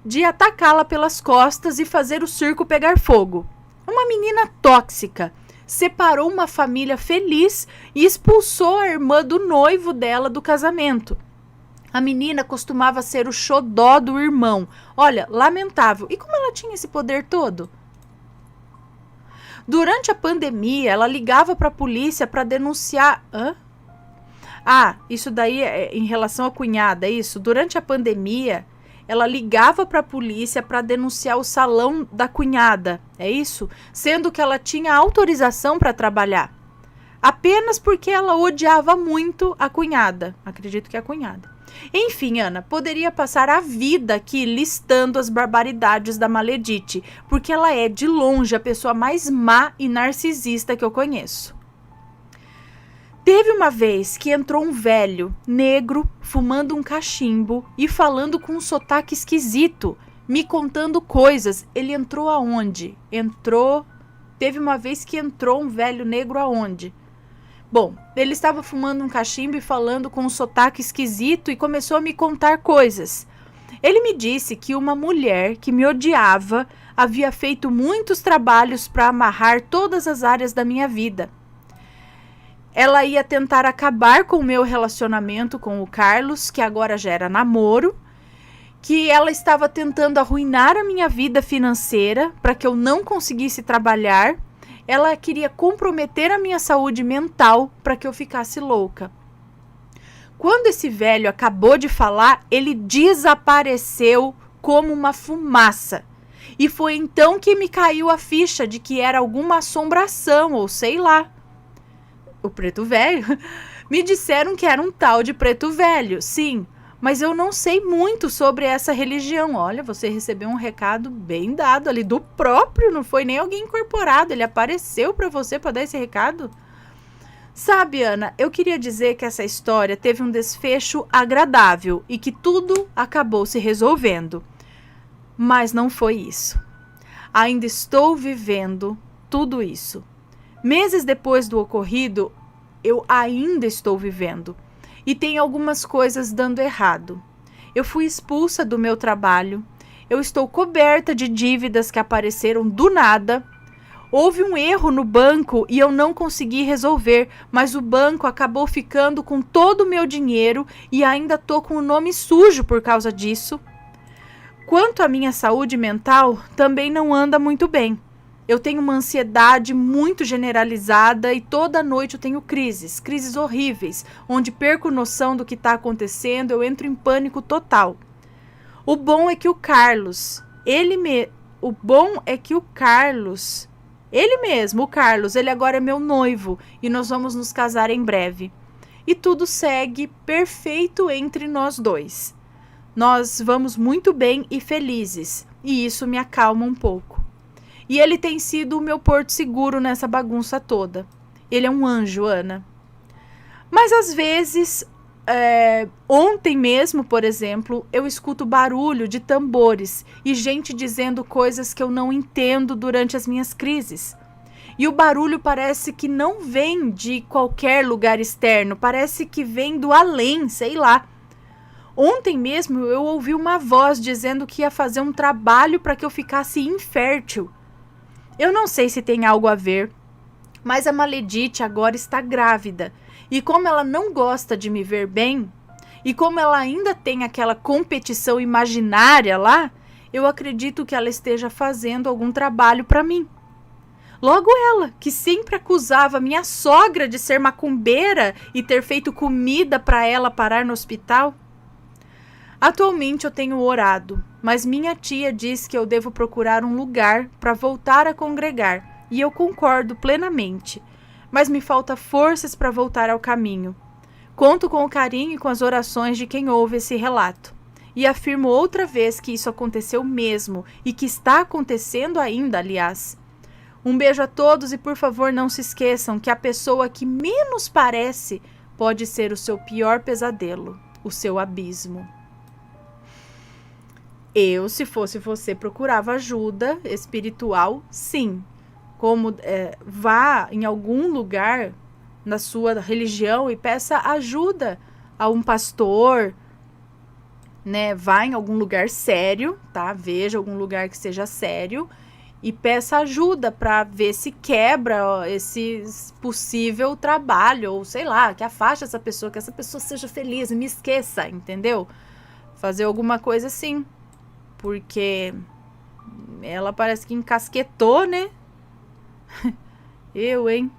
de atacá-la pelas costas e fazer o circo pegar fogo. Uma menina tóxica separou uma família feliz e expulsou a irmã do noivo dela do casamento. A menina costumava ser o xodó do irmão. Olha, lamentável. E como ela tinha esse poder todo? Durante a pandemia, ela ligava para a polícia para denunciar... isso daí é em relação à cunhada, é isso? Durante a pandemia, ela ligava para a polícia para denunciar o salão da cunhada, é isso? Sendo que ela tinha autorização para trabalhar. Apenas porque ela odiava muito a cunhada. Acredito que é a cunhada. Enfim, Ana, poderia passar a vida aqui listando as barbaridades da Maledite, porque ela é, de longe, a pessoa mais má e narcisista que eu conheço. Teve uma vez que entrou um velho, negro, fumando um cachimbo e falando com um sotaque esquisito, me contando coisas. Ele entrou aonde? Teve uma vez que entrou um velho negro aonde? Bom, ele estava fumando um cachimbo e falando com um sotaque esquisito e começou a me contar coisas. Ele me disse que uma mulher que me odiava havia feito muitos trabalhos para amarrar todas as áreas da minha vida. Ela ia tentar acabar com o meu relacionamento com o Carlos, que agora já era namoro, que ela estava tentando arruinar a minha vida financeira para que eu não conseguisse trabalhar. Ela queria comprometer a minha saúde mental para que eu ficasse louca. Quando esse velho acabou de falar, ele desapareceu como uma fumaça. E foi então que me caiu a ficha de que era alguma assombração, ou sei lá. O preto velho? Me disseram que era um tal de preto velho, sim. Mas eu não sei muito sobre essa religião. Olha, você recebeu um recado bem dado ali do próprio, não foi nem alguém incorporado. Ele apareceu para você para dar esse recado? Sabe, Ana, eu queria dizer que essa história teve um desfecho agradável e que tudo acabou se resolvendo. Mas não foi isso. Ainda estou vivendo tudo isso. Meses depois do ocorrido, eu ainda estou vivendo. e tem algumas coisas dando errado. Eu fui expulsa do meu trabalho. Eu estou coberta de dívidas que apareceram do nada. Houve um erro no banco e eu não consegui resolver, mas o banco acabou ficando com todo o meu dinheiro e ainda tô com o nome sujo por causa disso. Quanto à minha saúde mental, também não anda muito bem. Eu tenho uma ansiedade muito generalizada e toda noite eu tenho crises horríveis, onde perco noção do que está acontecendo, eu entro em pânico total. O bom é que o Carlos, ele agora é meu noivo e nós vamos nos casar em breve. E tudo segue perfeito entre nós dois. Nós vamos muito bem e felizes, e isso me acalma um pouco. E ele tem sido o meu porto seguro nessa bagunça toda. Ele é um anjo, Ana. Mas às vezes, ontem mesmo, por exemplo, eu escuto barulho de tambores e gente dizendo coisas que eu não entendo durante as minhas crises. E o barulho parece que não vem de qualquer lugar externo, parece que vem do além, sei lá. Ontem mesmo eu ouvi uma voz dizendo que ia fazer um trabalho para que eu ficasse infértil. Eu não sei se tem algo a ver, mas a Maledite agora está grávida. E como ela não gosta de me ver bem, e como ela ainda tem aquela competição imaginária lá, eu acredito que ela esteja fazendo algum trabalho para mim. Logo ela, que sempre acusava minha sogra de ser macumbeira e ter feito comida para ela parar no hospital. Atualmente eu tenho orado, mas minha tia diz que eu devo procurar um lugar para voltar a congregar, e eu concordo plenamente, mas me falta forças para voltar ao caminho. Conto com o carinho e com as orações de quem ouve esse relato, e afirmo outra vez que isso aconteceu mesmo e que está acontecendo ainda, aliás. Um beijo a todos e por favor não se esqueçam que a pessoa que menos parece pode ser o seu pior pesadelo, o seu abismo. Eu, se fosse você, procurava ajuda espiritual, sim. Como vá em algum lugar na sua religião e peça ajuda a um pastor, né? Vá em algum lugar sério, tá? Veja algum lugar que seja sério e peça ajuda para ver se quebra esse possível trabalho, ou sei lá, que afaste essa pessoa, que essa pessoa seja feliz, me esqueça, entendeu? Fazer alguma coisa assim. Porque ela parece que encasquetou, né? Eu, hein?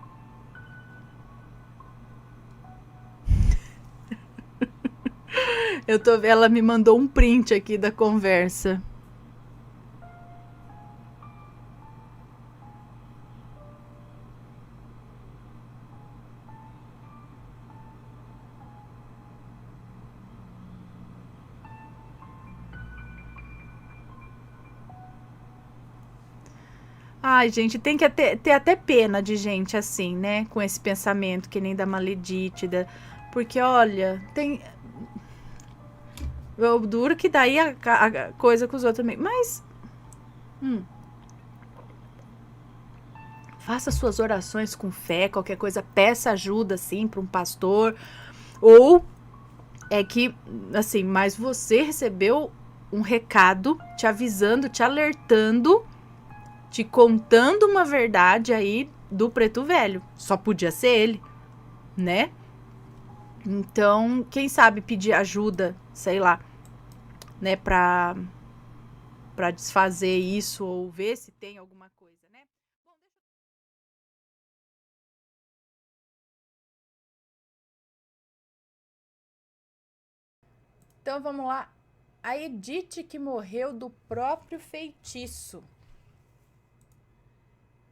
Ela me mandou um print aqui da conversa. Ai, gente, tem que ter até pena de gente assim, né? Com esse pensamento, que nem da Maledite. Porque, olha, tem. Eu duro que daí a coisa com os outros também. Mas. Faça suas orações com fé, qualquer coisa, peça ajuda, assim, para um pastor. Ou é que, assim, mas você recebeu um recado te avisando, te alertando, te contando uma verdade aí do preto velho. Só podia ser ele, né? Então, quem sabe pedir ajuda, sei lá, né, pra desfazer isso ou ver se tem alguma coisa, né? Bom, então vamos lá. A Edith que morreu do próprio feitiço.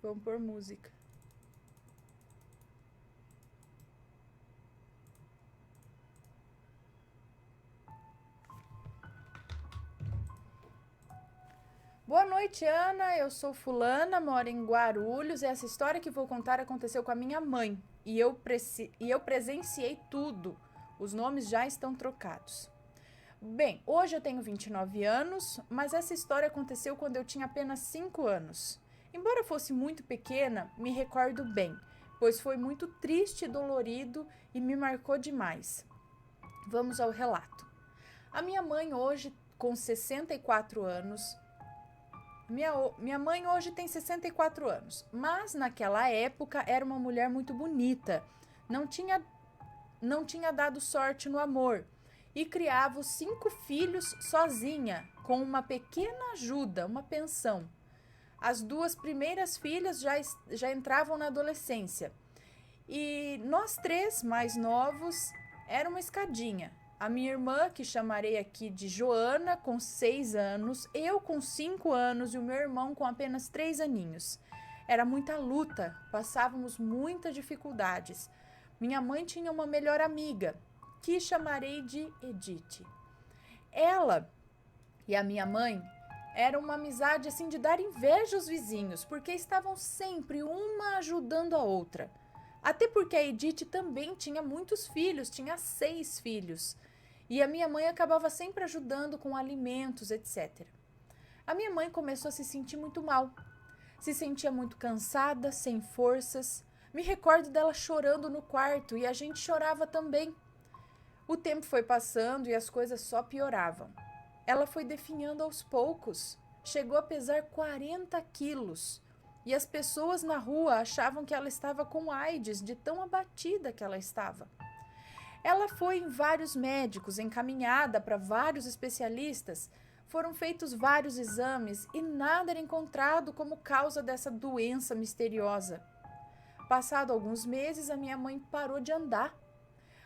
Vamos por música. Boa noite, Ana. Eu sou fulana, moro em Guarulhos e essa história que vou contar aconteceu com a minha mãe. E eu presenciei tudo. Os nomes já estão trocados. Bem, hoje eu tenho 29 anos, mas essa história aconteceu quando eu tinha apenas 5 anos. Embora fosse muito pequena, me recordo bem, pois foi muito triste e dolorido e me marcou demais. Vamos ao relato. A minha mãe hoje, com 64 anos, minha mãe hoje tem 64 anos, mas naquela época era uma mulher muito bonita, não tinha dado sorte no amor e criava os 5 filhos sozinha, com uma pequena ajuda, uma pensão. As 2 primeiras filhas já entravam na adolescência e nós 3 mais novos era uma escadinha. A minha irmã, que chamarei aqui de Joana, com 6 anos, eu com 5 anos e o meu irmão com apenas 3 aninhos. Era muita luta, passávamos muitas dificuldades. Minha mãe tinha uma melhor amiga, que chamarei de Edith. Ela e a minha mãe era uma amizade assim de dar inveja aos vizinhos, porque estavam sempre uma ajudando a outra. Até porque a Edith também tinha muitos filhos, tinha 6 filhos. E a minha mãe acabava sempre ajudando com alimentos, etc. A minha mãe começou a se sentir muito mal. Se sentia muito cansada, sem forças. Me recordo dela chorando no quarto e a gente chorava também. O tempo foi passando e as coisas só pioravam. Ela foi definhando aos poucos. Chegou a pesar 40 quilos. E as pessoas na rua achavam que ela estava com AIDS, de tão abatida que ela estava. Ela foi em vários médicos, encaminhada para vários especialistas. Foram feitos vários exames e nada era encontrado como causa dessa doença misteriosa. Passado alguns meses, a minha mãe parou de andar.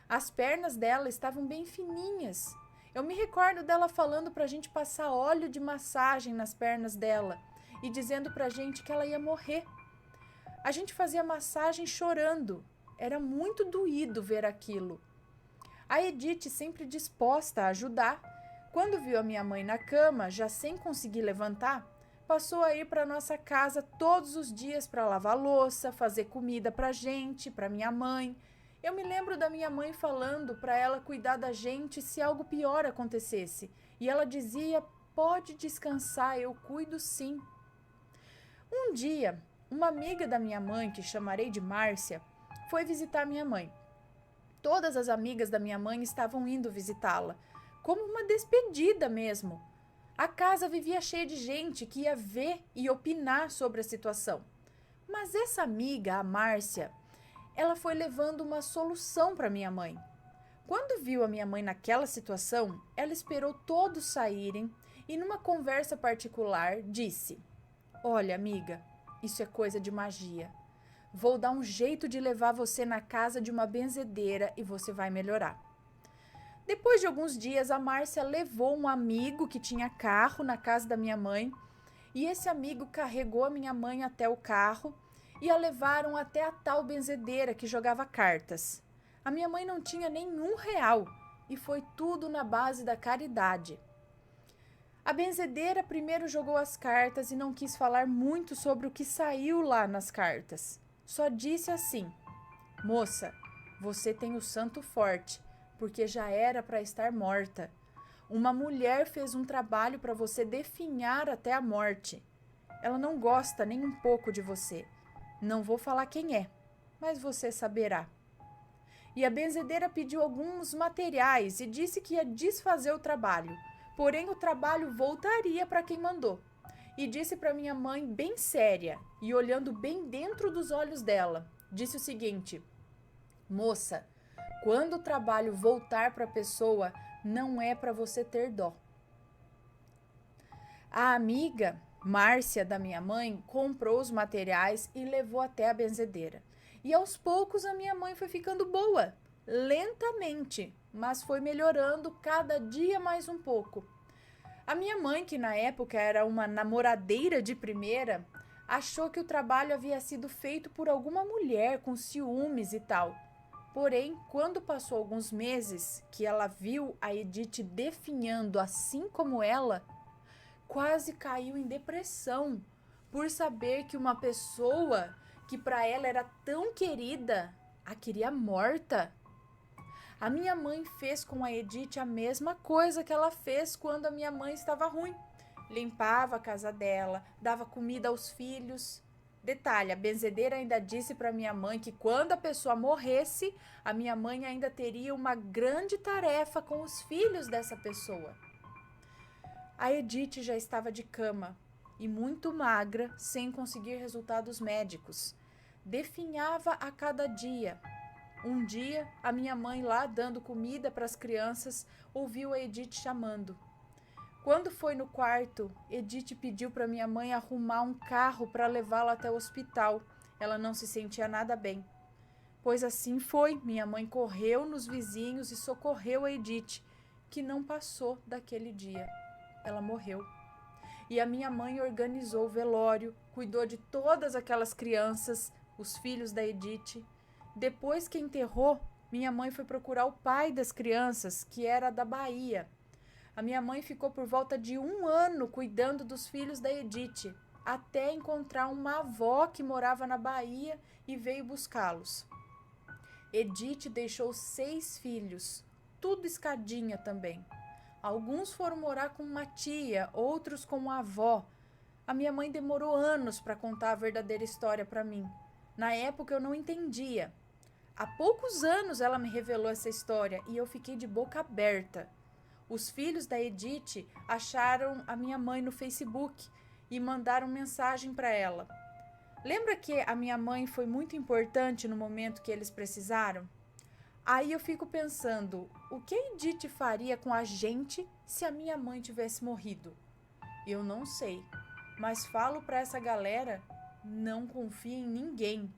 As pernas dela estavam bem fininhas. Eu me recordo dela falando para a gente passar óleo de massagem nas pernas dela e dizendo para a gente que ela ia morrer. A gente fazia massagem chorando. Era muito doído ver aquilo. A Edith, sempre disposta a ajudar, quando viu a minha mãe na cama, já sem conseguir levantar, passou a ir para nossa casa todos os dias para lavar louça, fazer comida para a gente, para minha mãe. Eu me lembro da minha mãe falando para ela cuidar da gente se algo pior acontecesse. E ela dizia, pode descansar, eu cuido sim. Um dia, uma amiga da minha mãe, que chamarei de Márcia, foi visitar minha mãe. Todas as amigas da minha mãe estavam indo visitá-la, como uma despedida mesmo. A casa vivia cheia de gente que ia ver e opinar sobre a situação. Mas essa amiga, a Márcia, ela foi levando uma solução para minha mãe. Quando viu a minha mãe naquela situação, ela esperou todos saírem e, numa conversa particular, disse: olha, amiga, isso é coisa de magia. Vou dar um jeito de levar você na casa de uma benzedeira e você vai melhorar. Depois de alguns dias, a Márcia levou um amigo que tinha carro na casa da minha mãe e esse amigo carregou a minha mãe até o carro e a levaram até a tal benzedeira que jogava cartas. A minha mãe não tinha nenhum real e foi tudo na base da caridade. A benzedeira primeiro jogou as cartas e não quis falar muito sobre o que saiu lá nas cartas. Só disse assim: moça, você tem o santo forte, porque já era para estar morta. Uma mulher fez um trabalho para você definhar até a morte. Ela não gosta nem um pouco de você. Não vou falar quem é, mas você saberá. E a benzedeira pediu alguns materiais e disse que ia desfazer o trabalho. Porém, o trabalho voltaria para quem mandou. E disse para minha mãe, bem séria, e olhando bem dentro dos olhos dela, disse o seguinte: moça, quando o trabalho voltar para a pessoa, não é para você ter dó. A amiga, Márcia, da minha mãe, comprou os materiais e levou até a benzedeira. E aos poucos a minha mãe foi ficando boa, lentamente, mas foi melhorando cada dia mais um pouco. A minha mãe, que na época era uma namoradeira de primeira, achou que o trabalho havia sido feito por alguma mulher com ciúmes e tal. Porém, quando passou alguns meses que ela viu a Edith definhando assim como ela, quase caiu em depressão por saber que uma pessoa que para ela era tão querida a queria morta. A minha mãe fez com a Edith a mesma coisa que ela fez quando a minha mãe estava ruim. Limpava a casa dela, dava comida aos filhos. Detalhe, a benzedeira ainda disse para minha mãe que quando a pessoa morresse, a minha mãe ainda teria uma grande tarefa com os filhos dessa pessoa. A Edith já estava de cama e muito magra, sem conseguir resultados médicos. Definhava a cada dia. Um dia, a minha mãe lá dando comida para as crianças, ouviu a Edith chamando. Quando foi no quarto, Edith pediu para minha mãe arrumar um carro para levá-la até o hospital. Ela não se sentia nada bem. Pois assim foi, minha mãe correu nos vizinhos e socorreu a Edith, que não passou daquele dia. Ela morreu. E a minha mãe organizou o velório, cuidou de todas aquelas crianças, os filhos da Edith. Depois que enterrou, minha mãe foi procurar o pai das crianças, que era da Bahia. A minha mãe ficou por volta de 1 ano cuidando dos filhos da Edith, até encontrar uma avó que morava na Bahia e veio buscá-los. Edith deixou 6 filhos, tudo escadinha também. Alguns foram morar com uma tia, outros com uma avó. A minha mãe demorou anos para contar a verdadeira história para mim. Na época eu não entendia. Há poucos anos ela me revelou essa história e eu fiquei de boca aberta. Os filhos da Edith acharam a minha mãe no Facebook e mandaram mensagem para ela. Lembra que a minha mãe foi muito importante no momento que eles precisaram? Aí eu fico pensando, o que a Edith faria com a gente se a minha mãe tivesse morrido? Eu não sei, mas falo para essa galera, não confie em ninguém.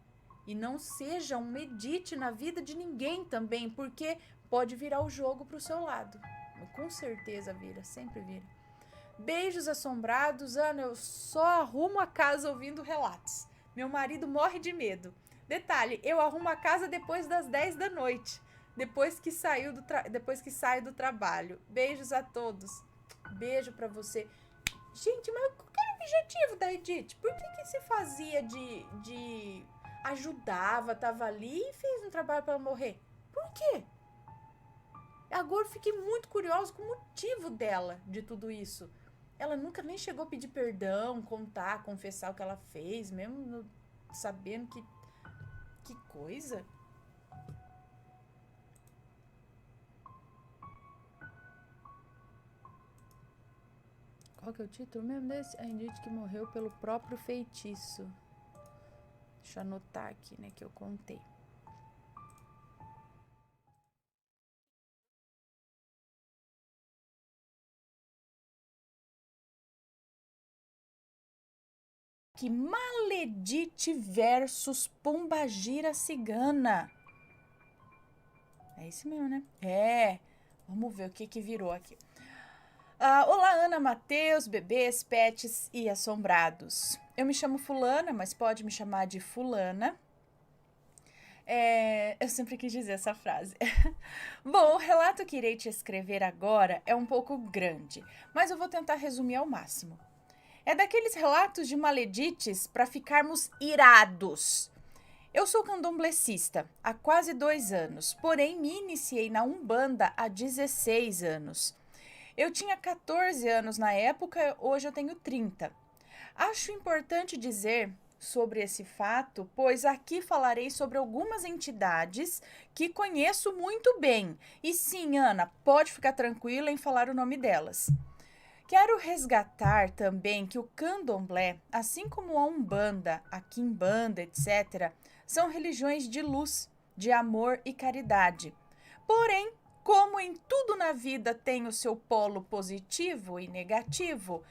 E não seja um Edith na vida de ninguém também, porque pode virar o jogo para o seu lado. Com certeza vira, sempre vira. Beijos assombrados. Ana, eu só arrumo a casa ouvindo relatos. Meu marido morre de medo. Detalhe, eu arrumo a casa depois das 10 da noite, depois que saio do trabalho. Beijos a todos. Beijo pra você. Gente, mas qual era o objetivo da Edith? Por que se fazia de ajudava, tava ali e fez um trabalho para ela morrer? Por quê? Agora eu fiquei muito curiosa com o motivo dela de tudo isso. Ela nunca nem chegou a pedir perdão, contar, confessar o que ela fez, mesmo sabendo que coisa. Qual que é o título mesmo desse? A Edith que morreu pelo próprio feitiço. Deixa eu anotar aqui, né, que eu contei. Que Maledite versus Pombagira Cigana. É isso mesmo, né? É. Vamos ver o que virou aqui. Olá, Ana, Matheus, bebês, pets e assombrados. Eu me chamo Fulana, mas pode me chamar de Fulana. Eu sempre quis dizer essa frase. Bom, o relato que irei te escrever agora é um pouco grande, mas eu vou tentar resumir ao máximo. É daqueles relatos de maledites para ficarmos irados. Eu sou candomblecista há quase 2 anos, porém me iniciei na Umbanda há 16 anos. Eu tinha 14 anos na época, hoje eu tenho 30. Acho importante dizer sobre esse fato, pois aqui falarei sobre algumas entidades que conheço muito bem. E sim, Ana, pode ficar tranquila em falar o nome delas. Quero resgatar também que o candomblé, assim como a Umbanda, a Quimbanda, etc., são religiões de luz, de amor e caridade. Porém, como em tudo na vida tem o seu polo positivo e negativo,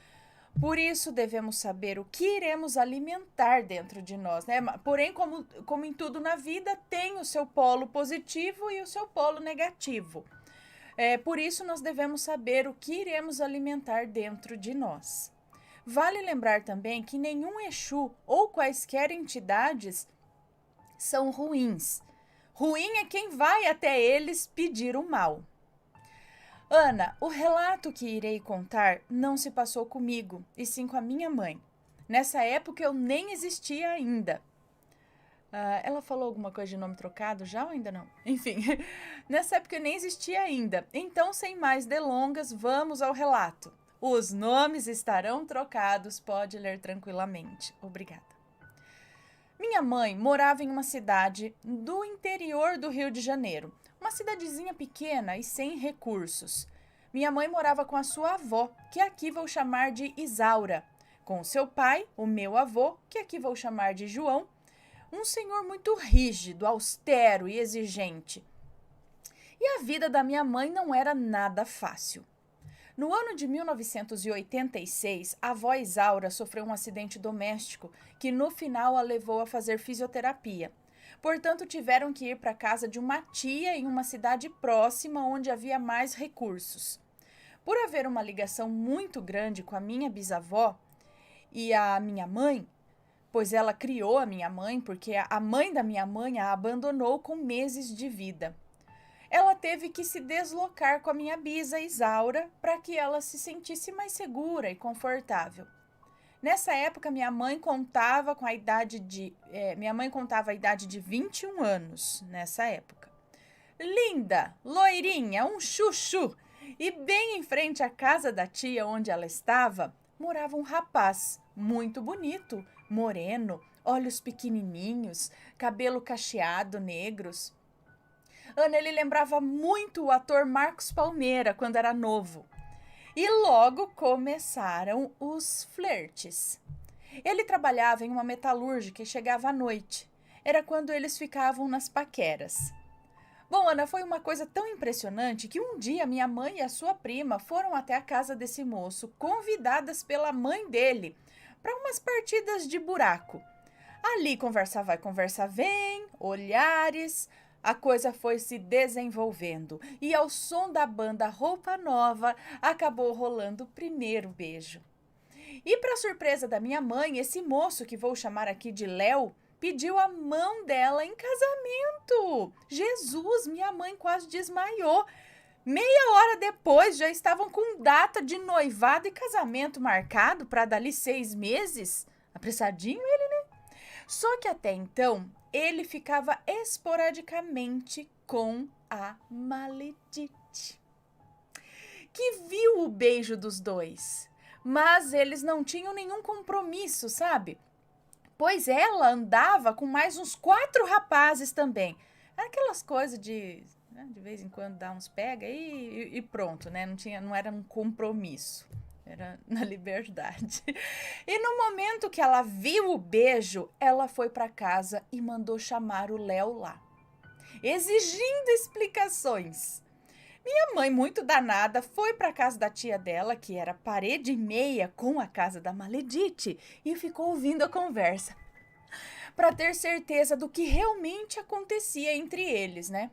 por isso devemos saber o que iremos alimentar dentro de nós, né? Porém, como em tudo na vida, tem o seu polo positivo e o seu polo negativo. Por isso, nós devemos saber o que iremos alimentar dentro de nós. Vale lembrar também que nenhum Exu ou quaisquer entidades são ruins. Ruim é quem vai até eles pedir o mal. Ana, o relato que irei contar não se passou comigo, e sim com a minha mãe. Nessa época eu nem existia ainda. Ela falou alguma coisa de nome trocado já ou ainda não? Enfim, nessa época eu nem existia ainda. Então, sem mais delongas, vamos ao relato. Os nomes estarão trocados, pode ler tranquilamente. Obrigada. Minha mãe morava em uma cidade do interior do Rio de Janeiro, uma cidadezinha pequena e sem recursos. Minha mãe morava com a sua avó, que aqui vou chamar de Isaura, com o seu pai, o meu avô, que aqui vou chamar de João, um senhor muito rígido, austero e exigente. E a vida da minha mãe não era nada fácil. No ano de 1986, a avó Isaura sofreu um acidente doméstico que no final a levou a fazer fisioterapia. Portanto, tiveram que ir para a casa de uma tia em uma cidade próxima onde havia mais recursos. Por haver uma ligação muito grande com a minha bisavó e a minha mãe, pois ela criou a minha mãe porque a mãe da minha mãe a abandonou com meses de vida. Ela teve que se deslocar com a minha bisa Isaura para que ela se sentisse mais segura e confortável. Nessa época, minha mãe contava a idade de 21 anos, nessa época. Linda, loirinha, um chuchu. E bem em frente à casa da tia onde ela estava, morava um rapaz muito bonito, moreno, olhos pequenininhos, cabelo cacheado, negros. Ana, ele lembrava muito o ator Marcos Palmeira quando era novo. E logo começaram os flertes. Ele trabalhava em uma metalúrgica e chegava à noite. Era quando eles ficavam nas paqueras. Bom, Ana, foi uma coisa tão impressionante que um dia minha mãe e a sua prima foram até a casa desse moço, convidadas pela mãe dele, para umas partidas de buraco. Ali conversa vai, conversa vem, olhares. A coisa foi se desenvolvendo e ao som da banda Roupa Nova acabou rolando o primeiro beijo. E para surpresa da minha mãe, esse moço, que vou chamar aqui de Léo, pediu a mão dela em casamento. Jesus, minha mãe quase desmaiou. Meia hora depois já estavam com data de noivado e casamento marcado para dali 6 meses. Apressadinho ele, né? Só que até então ele ficava esporadicamente com a Maledite, que viu o beijo dos dois, mas eles não tinham nenhum compromisso, sabe? Pois ela andava com mais uns 4 rapazes também. Aquelas coisas de vez em quando dar uns pega e pronto, né? Não era um compromisso. Era na liberdade. E no momento que ela viu o beijo, ela foi para casa e mandou chamar o Léo lá, exigindo explicações. Minha mãe, muito danada, foi para casa da tia dela, que era parede e meia com a casa da Maledite, e ficou ouvindo a conversa, para ter certeza do que realmente acontecia entre eles, né?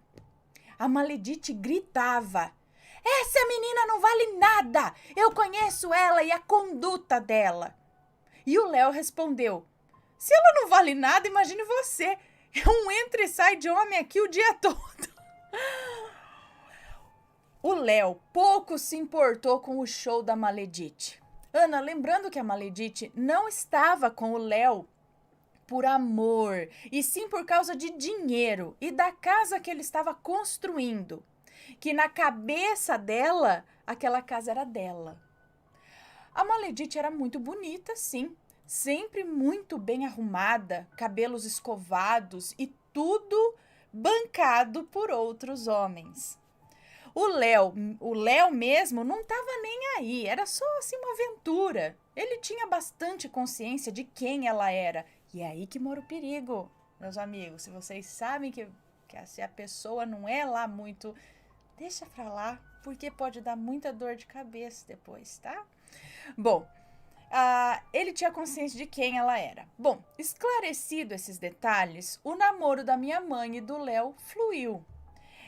A Maledite gritava: "Essa menina não vale nada! Eu conheço ela e a conduta dela." E o Léo respondeu: "Se ela não vale nada, imagine você. É um entra e sai de homem aqui o dia todo." O Léo pouco se importou com o show da Maledite. Ana, lembrando que a Maledite não estava com o Léo por amor, e sim por causa de dinheiro e da casa que ele estava construindo. Que na cabeça dela, aquela casa era dela. A Maledite era muito bonita, sim. Sempre muito bem arrumada, cabelos escovados e tudo bancado por outros homens. O Léo mesmo não estava nem aí, era só assim uma aventura. Ele tinha bastante consciência de quem ela era. E é aí que mora o perigo, meus amigos. Se vocês sabem que se a pessoa não é lá muito, deixa pra lá, porque pode dar muita dor de cabeça depois, tá? Bom, ele tinha consciência de quem ela era. Bom, esclarecido esses detalhes, o namoro da minha mãe e do Léo fluiu.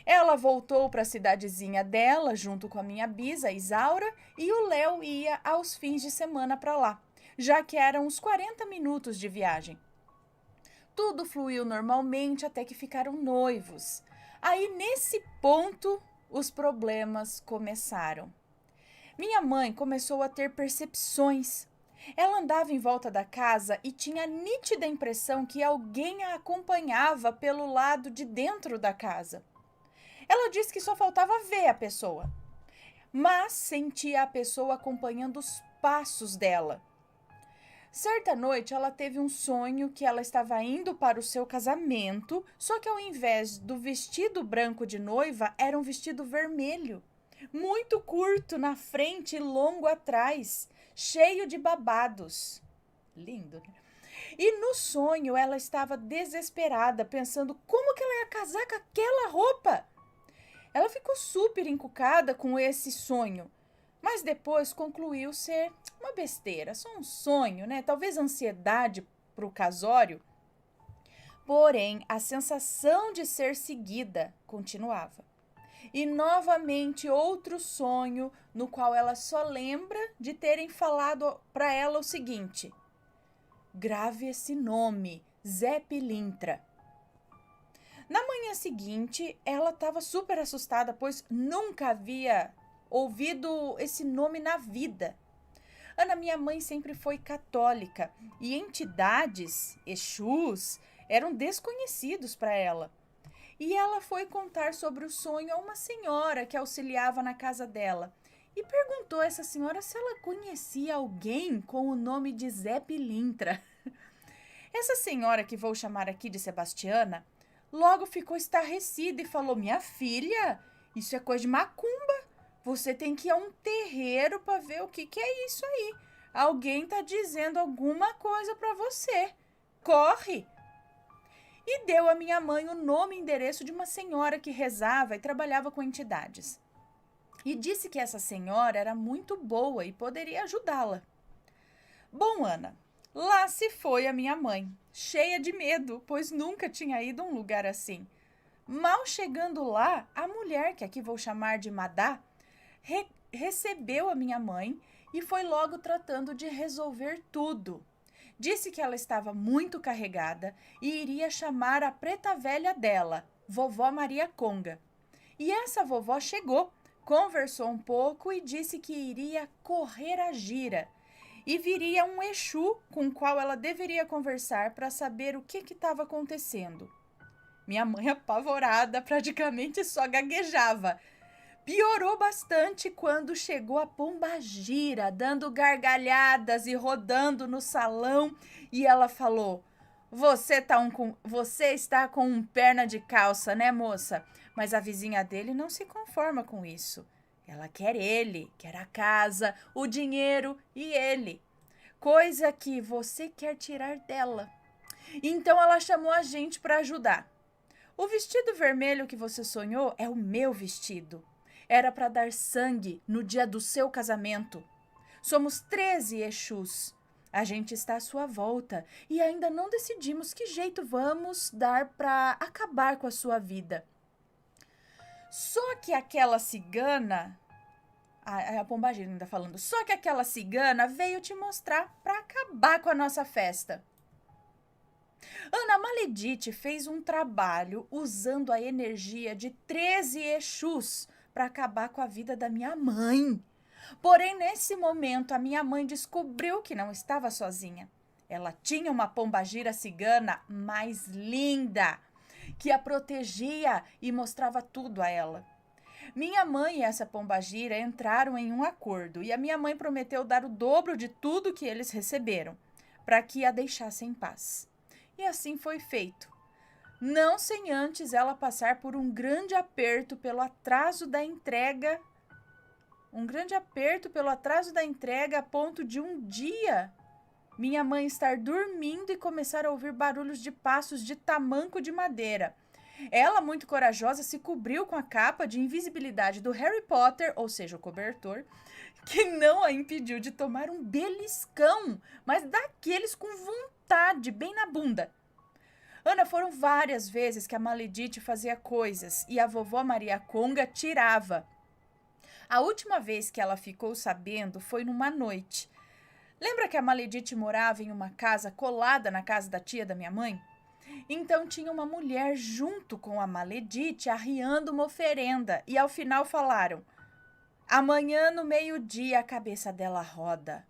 Ela voltou para a cidadezinha dela, junto com a minha bisa, Isaura, e o Léo ia aos fins de semana para lá, já que eram uns 40 minutos de viagem. Tudo fluiu normalmente até que ficaram noivos. Aí, nesse ponto, os problemas começaram. Minha mãe começou a ter percepções. Ela andava em volta da casa e tinha a nítida impressão que alguém a acompanhava pelo lado de dentro da casa. Ela disse que só faltava ver a pessoa, mas sentia a pessoa acompanhando os passos dela. Certa noite, ela teve um sonho que ela estava indo para o seu casamento, só que ao invés do vestido branco de noiva, era um vestido vermelho, muito curto na frente e longo atrás, cheio de babados. Lindo, né? E no sonho, ela estava desesperada, pensando como que ela ia casar com aquela roupa. Ela ficou super encucada com esse sonho, mas depois concluiu ser uma besteira, só um sonho, né? Talvez ansiedade para o casório. Porém, a sensação de ser seguida continuava. E novamente outro sonho no qual ela só lembra de terem falado para ela o seguinte: grave esse nome, Zé Pilintra. Na manhã seguinte, ela estava super assustada, pois nunca havia ouvido esse nome na vida. Ana, minha mãe sempre foi católica e entidades, Exus, eram desconhecidos para ela. E ela foi contar sobre o sonho a uma senhora que auxiliava na casa dela e perguntou a essa senhora se ela conhecia alguém com o nome de Zé Pilintra. Essa senhora, que vou chamar aqui de Sebastiana, logo ficou estarrecida e falou: minha filha, isso é coisa de macumba. Você tem que ir a um terreiro para ver o que é isso aí. Alguém tá dizendo alguma coisa para você. Corre! E deu à minha mãe o nome e endereço de uma senhora que rezava e trabalhava com entidades. E disse que essa senhora era muito boa e poderia ajudá-la. Bom, Ana, lá se foi a minha mãe, cheia de medo, pois nunca tinha ido a um lugar assim. Mal chegando lá, a mulher, que aqui vou chamar de Madá, recebeu a minha mãe e foi logo tratando de resolver tudo. Disse que ela estava muito carregada e iria chamar a preta velha dela, vovó Maria Conga. E essa vovó chegou, conversou um pouco e disse que iria correr a gira. E viria um Exu com o qual ela deveria conversar para saber o que estava acontecendo. Minha mãe, apavorada, praticamente só gaguejava. Piorou bastante quando chegou a pombagira, dando gargalhadas e rodando no salão, e ela falou: você está com um perna de calça, né, moça? Mas a vizinha dele não se conforma com isso. Ela quer ele, quer a casa, o dinheiro e ele. Coisa que você quer tirar dela. Então ela chamou a gente para ajudar. O vestido vermelho que você sonhou é o meu vestido. Era para dar sangue no dia do seu casamento. Somos 13 Exus. A gente está à sua volta e ainda não decidimos que jeito vamos dar para acabar com a sua vida. Só que aquela cigana... a pombagira ainda falando. Só que aquela cigana veio te mostrar para acabar com a nossa festa. Ana Maledite fez um trabalho usando a energia de 13 Exus para acabar com a vida da minha mãe. Porém, nesse momento, a minha mãe descobriu que não estava sozinha. Ela tinha uma pombagira cigana mais linda, que a protegia e mostrava tudo a ela. Minha mãe e essa pombagira entraram em um acordo e a minha mãe prometeu dar o dobro de tudo que eles receberam, para que a deixassem em paz. E assim foi feito. Não sem antes ela passar por um grande aperto pelo atraso da entrega. A ponto de um dia minha mãe estar dormindo e começar a ouvir barulhos de passos de tamanco de madeira. Ela, muito corajosa, se cobriu com a capa de invisibilidade do Harry Potter, ou seja, o cobertor, que não a impediu de tomar um beliscão, mas daqueles com vontade, bem na bunda. Ana, foram várias vezes que a Maledite fazia coisas e a vovó Maria Conga tirava. A última vez que ela ficou sabendo foi numa noite. Lembra que a Maledite morava em uma casa colada na casa da tia da minha mãe? Então tinha uma mulher junto com a Maledite arriando uma oferenda e ao final falaram: amanhã no meio-dia a cabeça dela roda.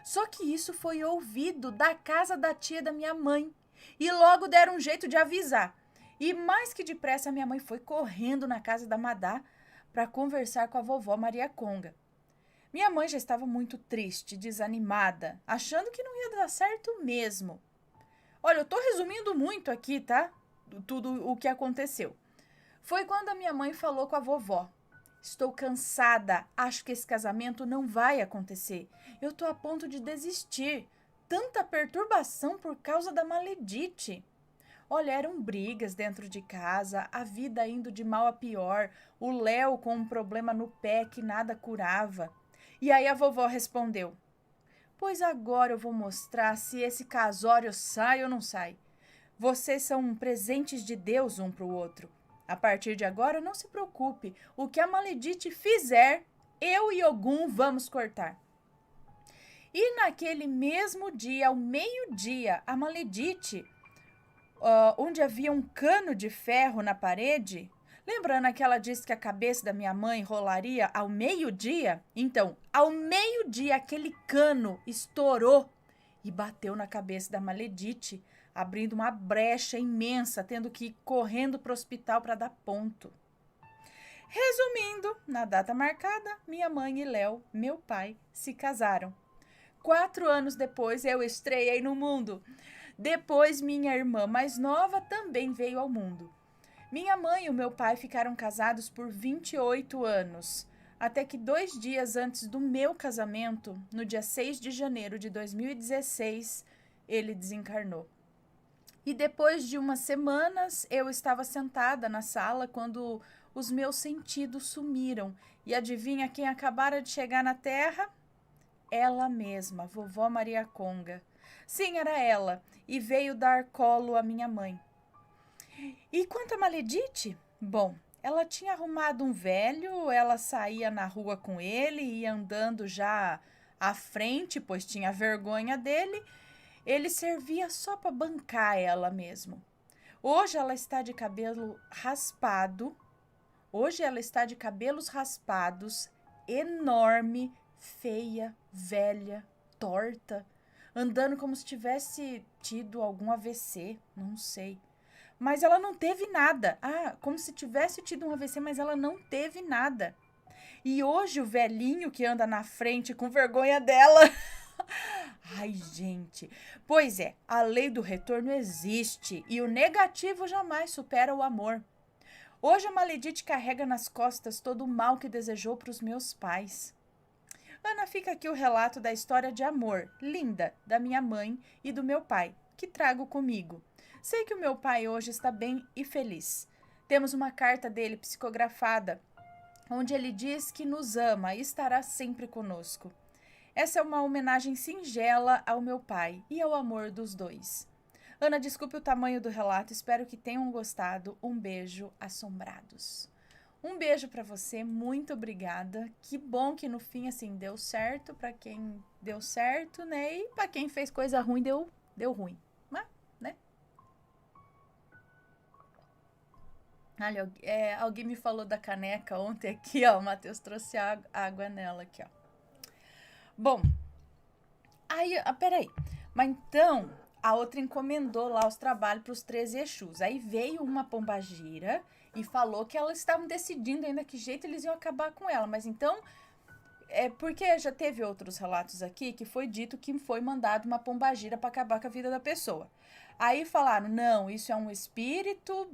Só que isso foi ouvido da casa da tia da minha mãe e logo deram um jeito de avisar. E mais que depressa minha mãe foi correndo na casa da Madá para conversar com a vovó Maria Conga. Minha mãe já estava muito triste, desanimada, achando que não ia dar certo mesmo. Olha, eu tô resumindo muito aqui, tá? Tudo o que aconteceu. Foi quando a minha mãe falou com a vovó. Estou cansada, acho que esse casamento não vai acontecer. Eu tô a ponto de desistir. Tanta perturbação por causa da maledite. Olha, eram brigas dentro de casa, a vida indo de mal a pior, o Léo com um problema no pé que nada curava. E aí a vovó respondeu: Pois agora eu vou mostrar se esse casório sai ou não sai. Vocês são presentes de Deus um para o outro. A partir de agora, não se preocupe. O que a maledite fizer, eu e Ogum vamos cortar. E naquele mesmo dia, ao meio-dia, a maledite, onde havia um cano de ferro na parede, lembrando que ela disse que a cabeça da minha mãe rolaria ao meio-dia? Então, ao meio-dia, aquele cano estourou e bateu na cabeça da maledite, abrindo uma brecha imensa, tendo que ir correndo para o hospital para dar ponto. Resumindo, na data marcada, minha mãe e Léo, meu pai, se casaram. 4 anos depois, eu estreiei no mundo. Depois, minha irmã mais nova também veio ao mundo. Minha mãe e o meu pai ficaram casados por 28 anos, até que 2 dias antes do meu casamento, no dia 6 de janeiro de 2016, ele desencarnou. E depois de umas semanas, eu estava sentada na sala quando os meus sentidos sumiram. E adivinha quem acabara de chegar na Terra? Ela mesma, vovó Maria Conga. Sim, era ela, e veio dar colo à minha mãe. E quanto a Maledite? Bom, ela tinha arrumado um velho, ela saía na rua com ele, ia andando já à frente, pois tinha vergonha dele. Ele servia só para bancar ela mesmo. Hoje ela está de cabelo raspado. Hoje ela está de cabelos raspados, enorme, feia, velha, torta, andando como se tivesse tido algum AVC, não sei. Mas ela não teve nada. Ah, como se tivesse tido um AVC, mas ela não teve nada. E hoje o velhinho que anda na frente com vergonha dela. Ai, gente. Pois é, a lei do retorno existe e o negativo jamais supera o amor. Hoje a Maledite carrega nas costas todo o mal que desejou para os meus pais. Ana, fica aqui o relato da história de amor, linda, da minha mãe e do meu pai, que trago comigo. Sei que o meu pai hoje está bem e feliz. Temos uma carta dele psicografada, onde ele diz que nos ama e estará sempre conosco. Essa é uma homenagem singela ao meu pai e ao amor dos dois. Ana, desculpe o tamanho do relato, espero que tenham gostado. Um beijo, assombrados. Um beijo para você, muito obrigada. Que bom que no fim, assim, deu certo para quem deu certo, né? E para quem fez coisa ruim, deu ruim, né? Olha, alguém me falou da caneca ontem aqui, ó. O Matheus trouxe água nela aqui, ó. Bom, aí, peraí. Mas então, a outra encomendou lá os trabalhos para os 13 Exus. Aí veio uma pombagira e falou que elas estavam decidindo ainda que jeito eles iam acabar com ela. Mas então, porque já teve outros relatos aqui que foi dito que foi mandado uma pombagira para acabar com a vida da pessoa. Aí falaram, não, isso é um espírito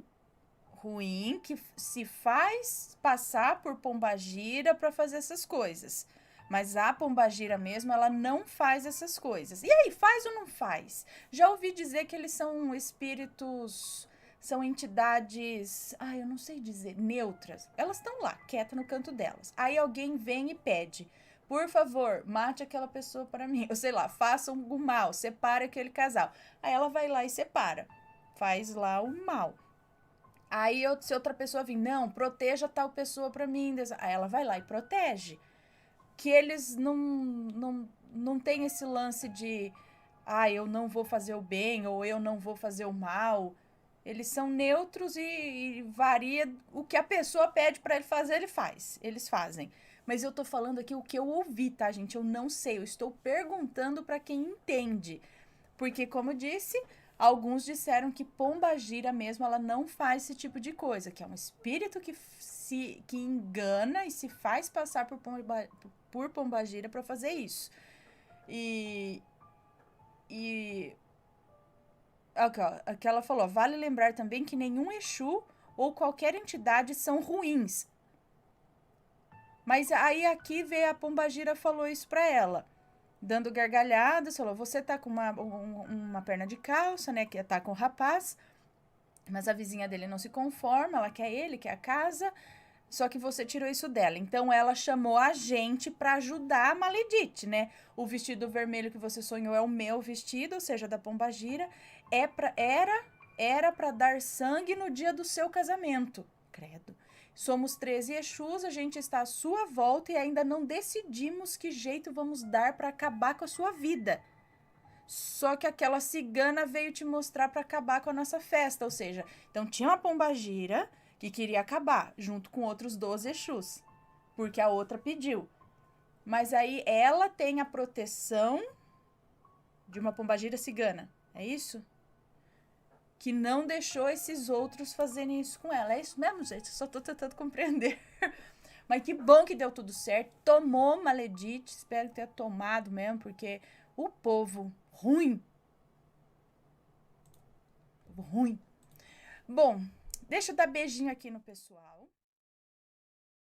ruim que se faz passar por pombagira para fazer essas coisas. Mas a pombagira mesmo, ela não faz essas coisas. E aí, faz ou não faz? Já ouvi dizer que eles são espíritos, são entidades, eu não sei dizer, neutras. Elas estão lá, quietas no canto delas. Aí alguém vem e pede, por favor, mate aquela pessoa para mim. Ou sei lá, faça um mal, separe aquele casal. Aí ela vai lá e separa, faz lá o mal. Aí se outra pessoa vir, não, proteja tal pessoa para mim. Aí ela vai lá e protege. Que eles não tem esse lance de eu não vou fazer o bem ou eu não vou fazer o mal. Eles são neutros e varia o que a pessoa pede para ele fazer, eles fazem. Mas eu tô falando aqui o que eu ouvi, tá, gente? Eu não sei, eu estou perguntando para quem entende. Porque, como eu disse, Alguns disseram que pombagira mesmo, ela não faz esse tipo de coisa, que é um espírito que engana e se faz passar por pombagira para fazer isso. E aqui ela falou, vale lembrar também que nenhum Exu ou qualquer entidade são ruins. Mas aí aqui veio a pombagira falou isso para ela, dando gargalhadas, falou, você tá com uma perna de calça, né, que tá com o rapaz, mas a vizinha dele não se conforma, ela quer ele, quer a casa, só que você tirou isso dela. Então ela chamou a gente para ajudar a Maledite, né? O vestido vermelho que você sonhou é o meu vestido, ou seja, da pombagira, era para dar sangue no dia do seu casamento. Credo. Somos 13 Exus, a gente está à sua volta e ainda não decidimos que jeito vamos dar para acabar com a sua vida. Só que aquela cigana veio te mostrar para acabar com a nossa festa, ou seja, então tinha uma pombagira que queria acabar, junto com outros 12 Exus, porque a outra pediu. Mas aí ela tem a proteção de uma pombagira cigana, é isso? Que não deixou esses outros fazerem isso com ela. É isso mesmo, gente? Eu só tô tentando compreender. Mas que bom que deu tudo certo. Tomou Maledite. Espero que tenha tomado mesmo, porque o povo ruim. Ruim. Bom, deixa eu dar beijinho aqui no pessoal.